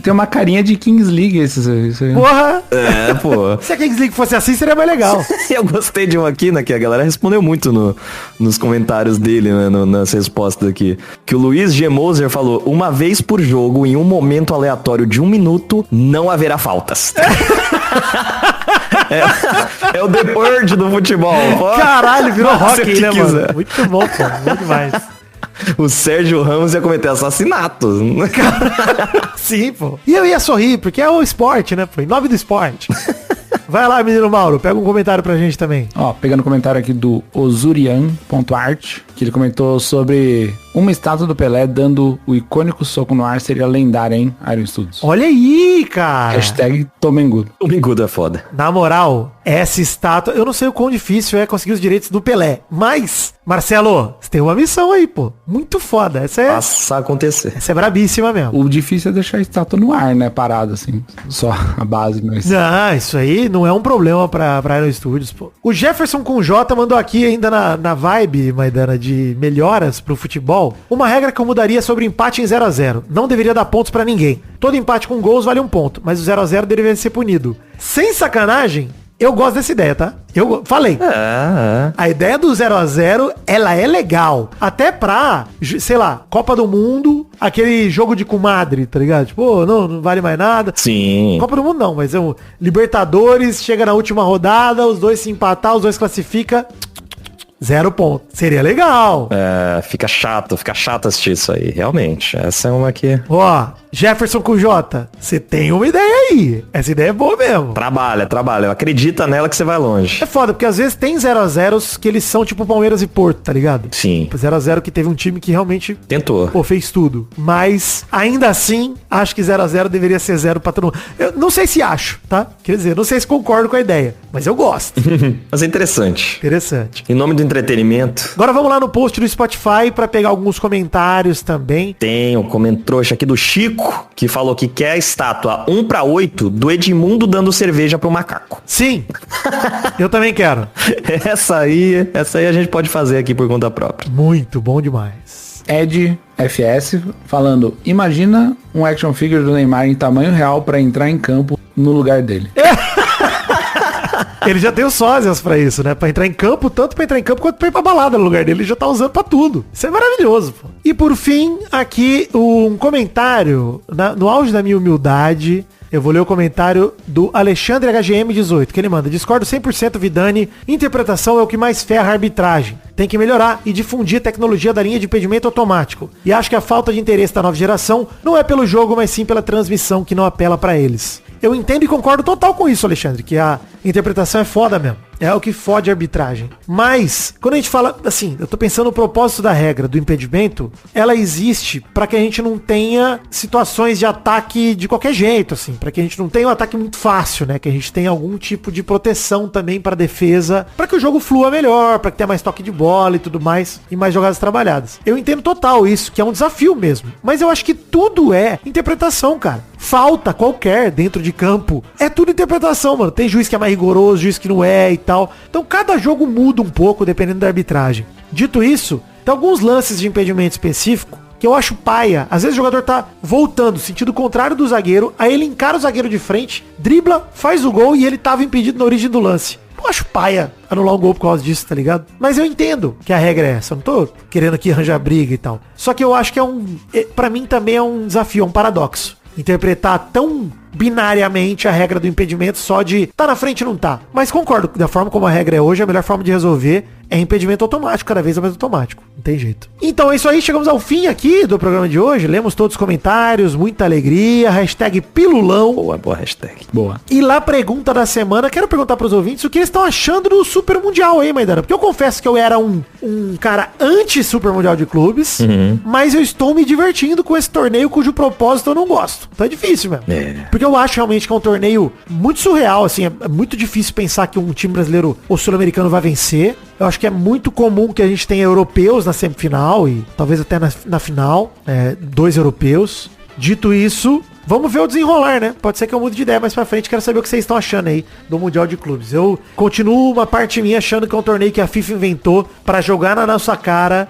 Tem uma carinha de Kings League isso aí. Porra! É, pô. Se a Kings League fosse assim, seria mais legal. Eu gostei de um aqui, né, que a galera respondeu muito nos comentários dele, né, nas respostas aqui. Que o Luiz G. Moser falou, uma vez por jogo, em um momento aleatório de 1 minuto, não haverá faltas. É o The Purge do futebol. Caralho, virou rock, né, mano? Muito bom, pô. Bom demais. O Sérgio Ramos ia cometer assassinatos. Sim, pô. E eu ia sorrir, porque é o esporte, né, pô? Em nome do esporte. Vai lá, menino Mauro, pega um comentário pra gente também. Ó, pegando o comentário aqui do Ozurian.art, que ele comentou sobre uma estátua do Pelé dando o icônico soco no ar seria lendária, hein, Iron Studios. Olha aí, cara. Hashtag Tomengudo. Tomengudo é foda. Na moral, essa estátua, eu não sei o quão difícil é conseguir os direitos do Pelé, mas, Marcelo, você tem uma missão aí, pô. Muito foda. Essa é... Passa a acontecer. Essa é brabíssima mesmo. O difícil é deixar a estátua no ar, né, parada assim. Só a base, mas... Não, isso aí não é um problema pra Iron Studios, pô. O Jefferson com J mandou aqui ainda na vibe, Maidana, de melhoras pro futebol. Uma regra que eu mudaria sobre empate em 0x0. Não deveria dar pontos pra ninguém. Todo empate com gols vale 1 ponto, mas o 0x0 deveria ser punido. Sem sacanagem, eu gosto dessa ideia, tá? Eu falei. A ideia do 0x0, ela é legal. Até pra, sei lá, Copa do Mundo, aquele jogo de comadre, tá ligado? Tipo, não vale mais nada. Sim. Copa do Mundo não, mas é um Libertadores, chega na última rodada, os dois se empatar, os dois classificam. 0 ponto. Seria legal. Fica chato assistir isso aí, realmente. Essa é uma que... Ó, Jefferson com J, você tem uma ideia aí. Essa ideia é boa mesmo. Trabalha. Acredita nela que você vai longe. É foda, porque às vezes tem 0x0 que eles são tipo Palmeiras e Porto, tá ligado? Sim. 0x0 que teve um time que realmente... Tentou. Pô, fez tudo. Mas, ainda assim, acho que 0x0 deveria ser 0 pra todo mundo. Eu não sei se acho, tá? Quer dizer, não sei se concordo com a ideia, mas eu gosto. Mas é interessante. Interessante. Em nome do entretenimento. Agora vamos lá no post do Spotify pra pegar alguns comentários também. Tem um comentário aqui do Chico, que falou que quer a estátua 1/8 do Edmundo dando cerveja pro macaco. Sim. Eu também quero. Essa aí a gente pode fazer aqui por conta própria. Muito bom demais. Ed FS falando, imagina um action figure do Neymar em tamanho real pra entrar em campo no lugar dele. Ele já tem os sósias pra isso, né? Pra entrar em campo, tanto pra entrar em campo quanto pra ir pra balada no lugar dele. Ele já tá usando pra tudo. Isso é maravilhoso, pô. E por fim, aqui um comentário, no auge da minha humildade, eu vou ler o comentário do Alexandre HGM18, que ele manda: discordo 100% Vidani, interpretação é o que mais ferra a arbitragem. Tem que melhorar e difundir a tecnologia da linha de impedimento automático. E acho que a falta de interesse da nova geração não é pelo jogo, mas sim pela transmissão que não apela pra eles. Eu entendo e concordo total com isso, Alexandre, que a interpretação é foda mesmo. É o que fode a arbitragem. Mas, quando a gente fala, assim, eu tô pensando no propósito da regra do impedimento, ela existe pra que a gente não tenha situações de ataque de qualquer jeito, assim, pra que a gente não tenha um ataque muito fácil, né, que a gente tenha algum tipo de proteção também pra defesa, pra que o jogo flua melhor, pra que tenha mais toque de bola e tudo mais, e mais jogadas trabalhadas. Eu entendo total isso, que é um desafio mesmo, mas eu acho que tudo é interpretação, cara. Falta qualquer dentro de campo, é tudo interpretação, mano. Tem juiz que é mais rigoroso, juiz que não é e tal. Então cada jogo muda um pouco dependendo da arbitragem. Dito isso, tem alguns lances de impedimento específico que eu acho paia. Às vezes o jogador tá voltando, sentido contrário do zagueiro, aí ele encara o zagueiro de frente, dribla, faz o gol e ele tava impedido na origem do lance. Eu acho paia anular um gol por causa disso, tá ligado? Mas eu entendo que a regra é essa. Eu não tô querendo aqui arranjar briga e tal. Só que eu acho que pra mim também é um desafio, é um paradoxo. Interpretar tão binariamente a regra do impedimento só de tá na frente e não tá. Mas concordo, da forma como a regra é hoje, a melhor forma de resolver é impedimento automático, cada vez é mais automático. Não tem jeito. Então é isso aí, chegamos ao fim aqui do programa de hoje. Lemos todos os comentários, muita alegria. Hashtag Pilulão. Boa hashtag. Boa. E lá, pergunta da semana, quero perguntar pros ouvintes o que eles estão achando do Super Mundial aí, Maidana. Porque eu confesso que eu era um cara anti-Super Mundial de Clubes, mas eu estou me divertindo com esse torneio cujo propósito eu não gosto. Então é difícil mesmo. Porque eu acho realmente que é um torneio muito surreal, assim, é muito difícil pensar que um time brasileiro ou sul-americano vai vencer. Eu acho que é muito comum que a gente tenha europeus na semifinal e talvez até na final, 2 europeus. Dito isso, vamos ver o desenrolar, né? Pode ser que eu mude de ideia mais pra frente. Quero saber o que vocês estão achando aí do Mundial de Clubes. Eu continuo uma parte minha achando que é um torneio que a FIFA inventou pra jogar na nossa cara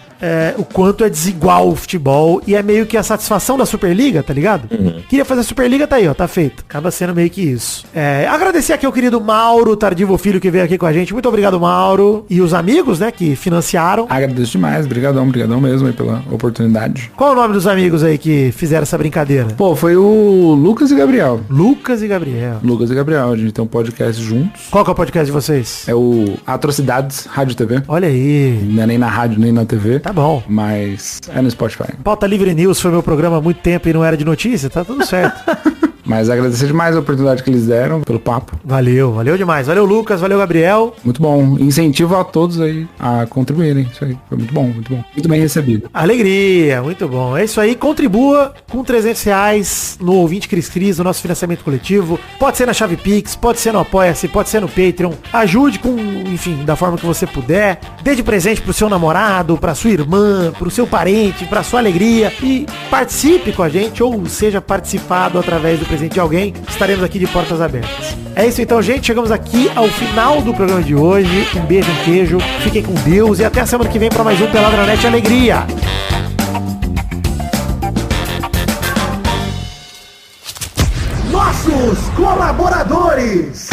o quanto é desigual o futebol. E é meio que a satisfação da Superliga, tá ligado? Queria fazer a Superliga, tá aí, ó, tá feito. Acaba sendo meio que isso. Agradecer aqui ao querido Mauro Tardivo Filho, que veio aqui com a gente. Muito obrigado, Mauro. E os amigos, né, que financiaram. Agradeço demais, brigadão mesmo aí pela oportunidade. Qual é o nome dos amigos aí que fizeram essa brincadeira? Pô, foi o Lucas e Gabriel. Lucas e Gabriel. A gente tem um podcast juntos. Qual que é o podcast de vocês? É o Atrocidades Rádio TV. Olha aí. Não é nem na rádio, nem na TV. Tá bom. Mas é no Spotify. Pauta Livre News foi meu programa há muito tempo e não era de notícia, tá tudo certo. Mas agradecer demais a oportunidade que eles deram pelo papo. Valeu demais. Valeu, Lucas. Valeu, Gabriel. Muito bom. Incentivo a todos aí a contribuírem. Isso aí. Foi muito bom. Muito bem recebido. Alegria. Muito bom. É isso aí. Contribua com R$300 no Ouvinte Cris Cris, no nosso financiamento coletivo. Pode ser na chave Pix, pode ser no Apoia-se, pode ser no Patreon. Ajude com, enfim, da forma que você puder. Dê de presente pro seu namorado, pra sua irmã, pro seu parente, pra sua alegria. E participe com a gente, ou seja participado através do presente de alguém. Estaremos aqui de portas abertas. É isso então, gente. Chegamos aqui ao final do programa de hoje. Um beijo, um queijo. Fiquem com Deus e até a semana que vem para mais um Peladranet Alegria. Nossos colaboradores.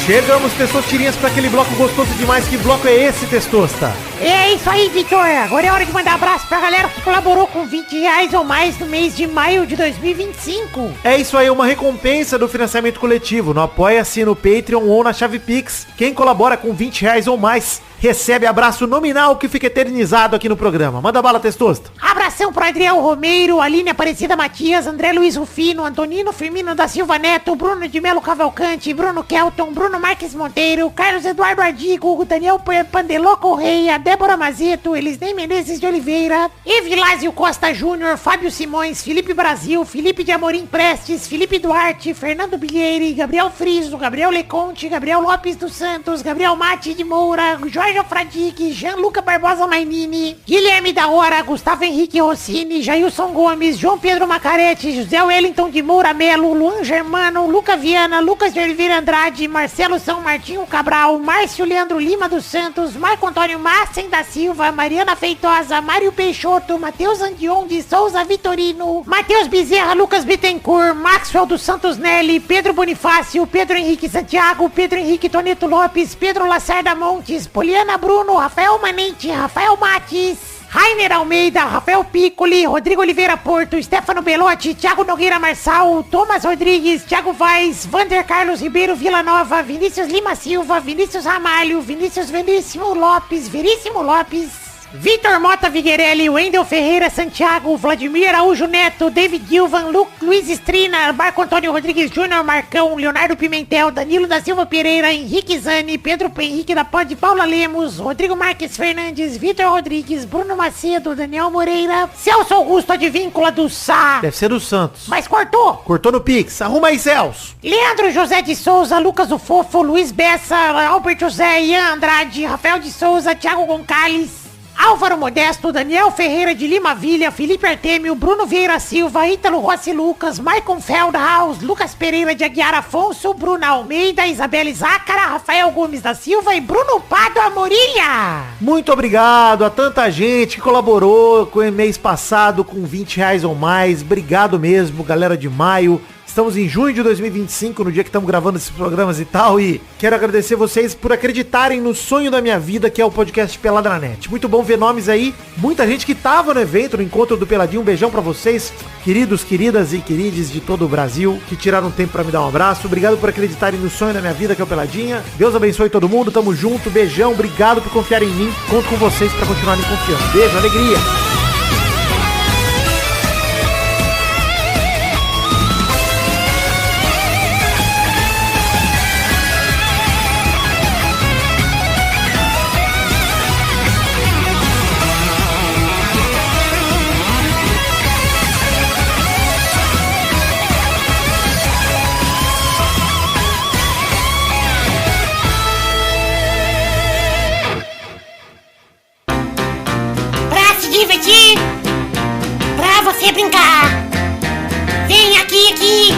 Chegamos, Testosterinhas, para aquele bloco gostoso demais. Que bloco é esse, Testosta? É isso aí, Vitor. Agora é hora de mandar abraço pra galera que colaborou com R$20 ou mais no mês de maio de 2025. É isso aí, uma recompensa do financiamento coletivo. No Apoia-se, no Patreon ou na chave Pix. Quem colabora com R$20 ou mais recebe abraço nominal que fica eternizado aqui no programa. Manda bala, Testosta. Abração pro Adriel Romeiro, Aline Aparecida Matias, André Luiz Rufino, Antonino Firmino da Silva Neto, Bruno de Melo Cavalcante, Bruno Kelton, Bruno Marques Monteiro, Carlos Eduardo Ardigo, Daniel Pandeló Correia, Débora Mazeto, Elisnei Menezes de Oliveira, Evilásio Costa Júnior, Fábio Simões, Felipe Brasil, Felipe de Amorim Prestes, Felipe Duarte, Fernando Bilheire, Gabriel Friso, Gabriel Leconte, Gabriel Lopes dos Santos, Gabriel Mate de Moura, Jorge Alfradique, Gianluca Barbosa Mainini, Guilherme da Hora, Gustavo Henrique Rossini, Jailson Gomes, João Pedro Macarete, José Wellington de Moura Melo, Luan Germano, Luca Viana, Lucas de Oliveira Andrade, Marcelo São Martinho Cabral, Márcio Leandro Lima dos Santos, Marco Antônio Massen da Silva, Mariana Feitosa, Mário Peixoto, Matheus Andion de Souza Vitorino, Matheus Bezerra, Lucas Bittencourt, Maxwell dos Santos Nelly, Pedro Bonifácio, Pedro Henrique Santiago, Pedro Henrique Toneto Lopes, Pedro Lacerda Montes, Poliana Bruno, Rafael Manente, Rafael Matis, Rainer Almeida, Rafael Piccoli, Rodrigo Oliveira Porto, Stefano Belotti, Thiago Nogueira Marçal, Thomas Rodrigues, Thiago Vaz, Vander Carlos Ribeiro Villanova, Vinícius Lima Silva, Vinícius Ramalho, Vinícius Veríssimo Lopes, Vitor Mota Viguerelli, Wendel Ferreira Santiago, Vladimir Araújo Neto, David Gilvan, Luiz Estrina, Marco Antônio Rodrigues Júnior, Marcão, Leonardo Pimentel, Danilo da Silva Pereira, Henrique Zani, Pedro Henrique da Pod, Paula Lemos, Rodrigo Marques Fernandes, Vitor Rodrigues, Bruno Macedo, Daniel Moreira, Celso Augusto Advíncula do Sá. Deve ser do Santos. Mas cortou. Cortou no Pix. Arruma aí, Celso. Leandro José de Souza, Lucas o Fofo, Luiz Bessa, Albert José, Ian Andrade, Rafael de Souza, Thiago Gonçalves, Álvaro Modesto, Daniel Ferreira de Lima Vilha, Felipe Artemio, Bruno Vieira Silva, Ítalo Rossi Lucas, Maicon Feldhaus, Lucas Pereira de Aguiar Afonso, Bruna Almeida, Isabelle Zácara, Rafael Gomes da Silva e Bruno Pado Morilha. Muito obrigado a tanta gente que colaborou com o mês passado com R$20 ou mais. Obrigado mesmo, galera de maio. Estamos em junho de 2025, no dia que estamos gravando esses programas e tal, e quero agradecer vocês por acreditarem no sonho da minha vida, que é o podcast Peladranet. Muito bom ver nomes aí, muita gente que tava no evento, no encontro do Peladinho. Um beijão pra vocês, queridos, queridas e querides de todo o Brasil, que tiraram tempo pra me dar um abraço. Obrigado por acreditarem no sonho da minha vida, que é o Peladinha. Deus abençoe todo mundo, tamo junto, beijão, obrigado por confiar em mim. Conto com vocês pra continuarem confiando. Beijo, alegria. Divertir, pra você brincar. Vem aqui,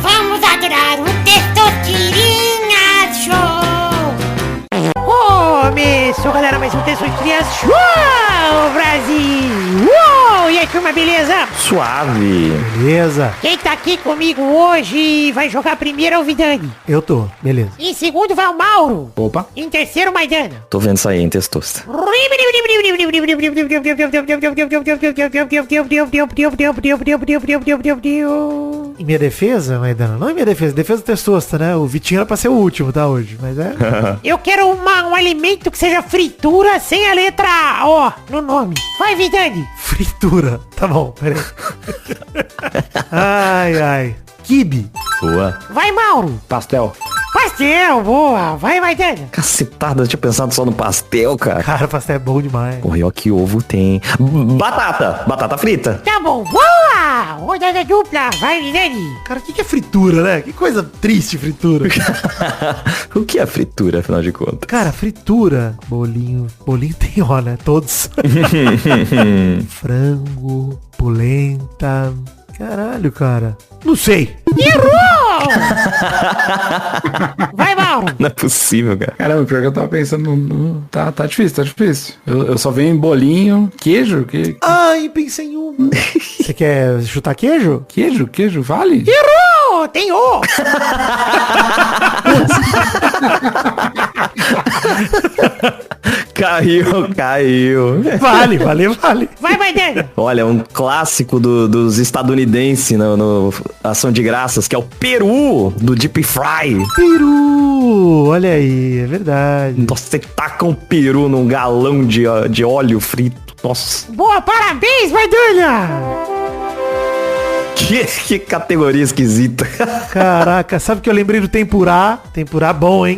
vamos adorar o Testosterinha Show. Começou, galera, mais um Testosterinha Show, Brasil. Uou, e aí, turma, beleza? Suave. Beleza. Quem tá aqui comigo hoje vai jogar primeiro é o Vidani. Eu tô, beleza. Em segundo vai o Mauro. Opa. Em terceiro, Maidana. Tô vendo isso aí, hein, Testosta. Em minha defesa, Maidana? Não em minha defesa. Defesa do Testosta, né? O Vitinho era pra ser o último, tá, hoje. Mas é... Eu quero um alimento que seja fritura sem a letra O no nome. Vai, Vidani. Fritura. Tá bom, peraí. Ai. Quibe. Boa. Vai, Mauro. Pastel. Pastel, boa. Vai, Maidana. Cacetada, eu tinha pensado só no pastel, cara. Cara, pastel é bom demais. Porra, que ovo tem. Batata frita. Tá bom, boa. Rodada dupla. Vai, Vidani. Cara, o que é fritura, né? Que coisa triste, fritura. O que é fritura, afinal de contas? Cara, fritura. Bolinho tem ó, né? Todos. Frango, polenta. Caralho, cara. Não sei. Errou! Vai, Mauro. Não é possível, cara. Caramba, pior que eu tava pensando Tá difícil. Eu só venho em bolinho, queijo. Ai, pensei em uma. Você quer chutar queijo? Queijo, vale? Errou! Tem O! Caiu. Vale. Vai, Maidana. Olha, um clássico dos estadunidenses no Ação de Graças, que é o peru do Deep Fry. Peru! Olha aí, é verdade. Nossa, você taca um peru num galão de óleo frito. Nossa. Boa, parabéns, Maidana. Que categoria esquisita. Caraca, sabe que eu lembrei do tempurá? Tempurá bom, hein?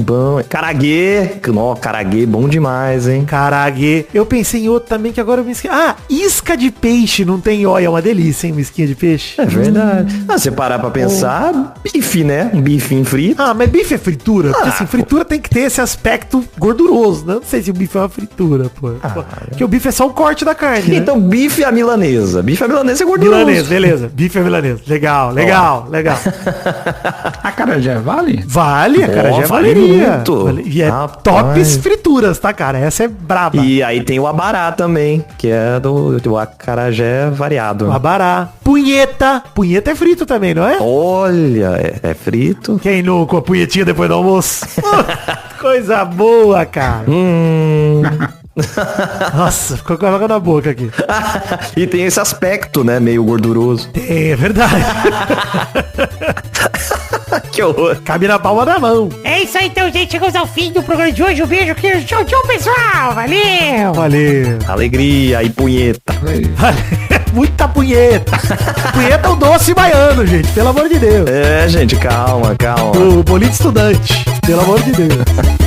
Bom. Caraguê. Nossa, caraguê, bom demais, hein? Caraguê. Eu pensei em outro também que agora eu me esqueci. Ah, isca de peixe, não tem ó, é uma delícia, hein? Uma isquinha de peixe. É verdade. Se parar pra pensar, bife, né? Um bifinho frito. Ah, mas bife é fritura? Porque assim, fritura tem que ter esse aspecto gorduroso, né? Não sei se o bife é uma fritura, pô. Porque o bife é só o corte da carne, né? Então, bife à milanesa. Bife à milanesa é gorduroso. Milanesa, beleza. Bife é milanesa. Legal. Acarajé vale? Vale, acarajé valeria. Muito. E é tops frituras, tá, cara? Essa é braba. E aí tem o abará também, que é do acarajé variado. O abará. Punheta. Punheta é frito também, não é? Olha, é frito. Quem não com a punhetinha depois do almoço? Coisa boa, cara. Nossa, ficou com a água na boca aqui. E tem esse aspecto, né? Meio gorduroso. Tem, é verdade. Que horror. Cabe na palma da mão. É isso aí, então, gente. Chegamos ao fim do programa de hoje. Um beijo, queijo. Tchau, pessoal. Valeu. Alegria e punheta. Muita punheta. Punheta é o doce baiano, gente. Pelo amor de Deus. É, gente, calma. O bolinho de estudante. Pelo amor de Deus.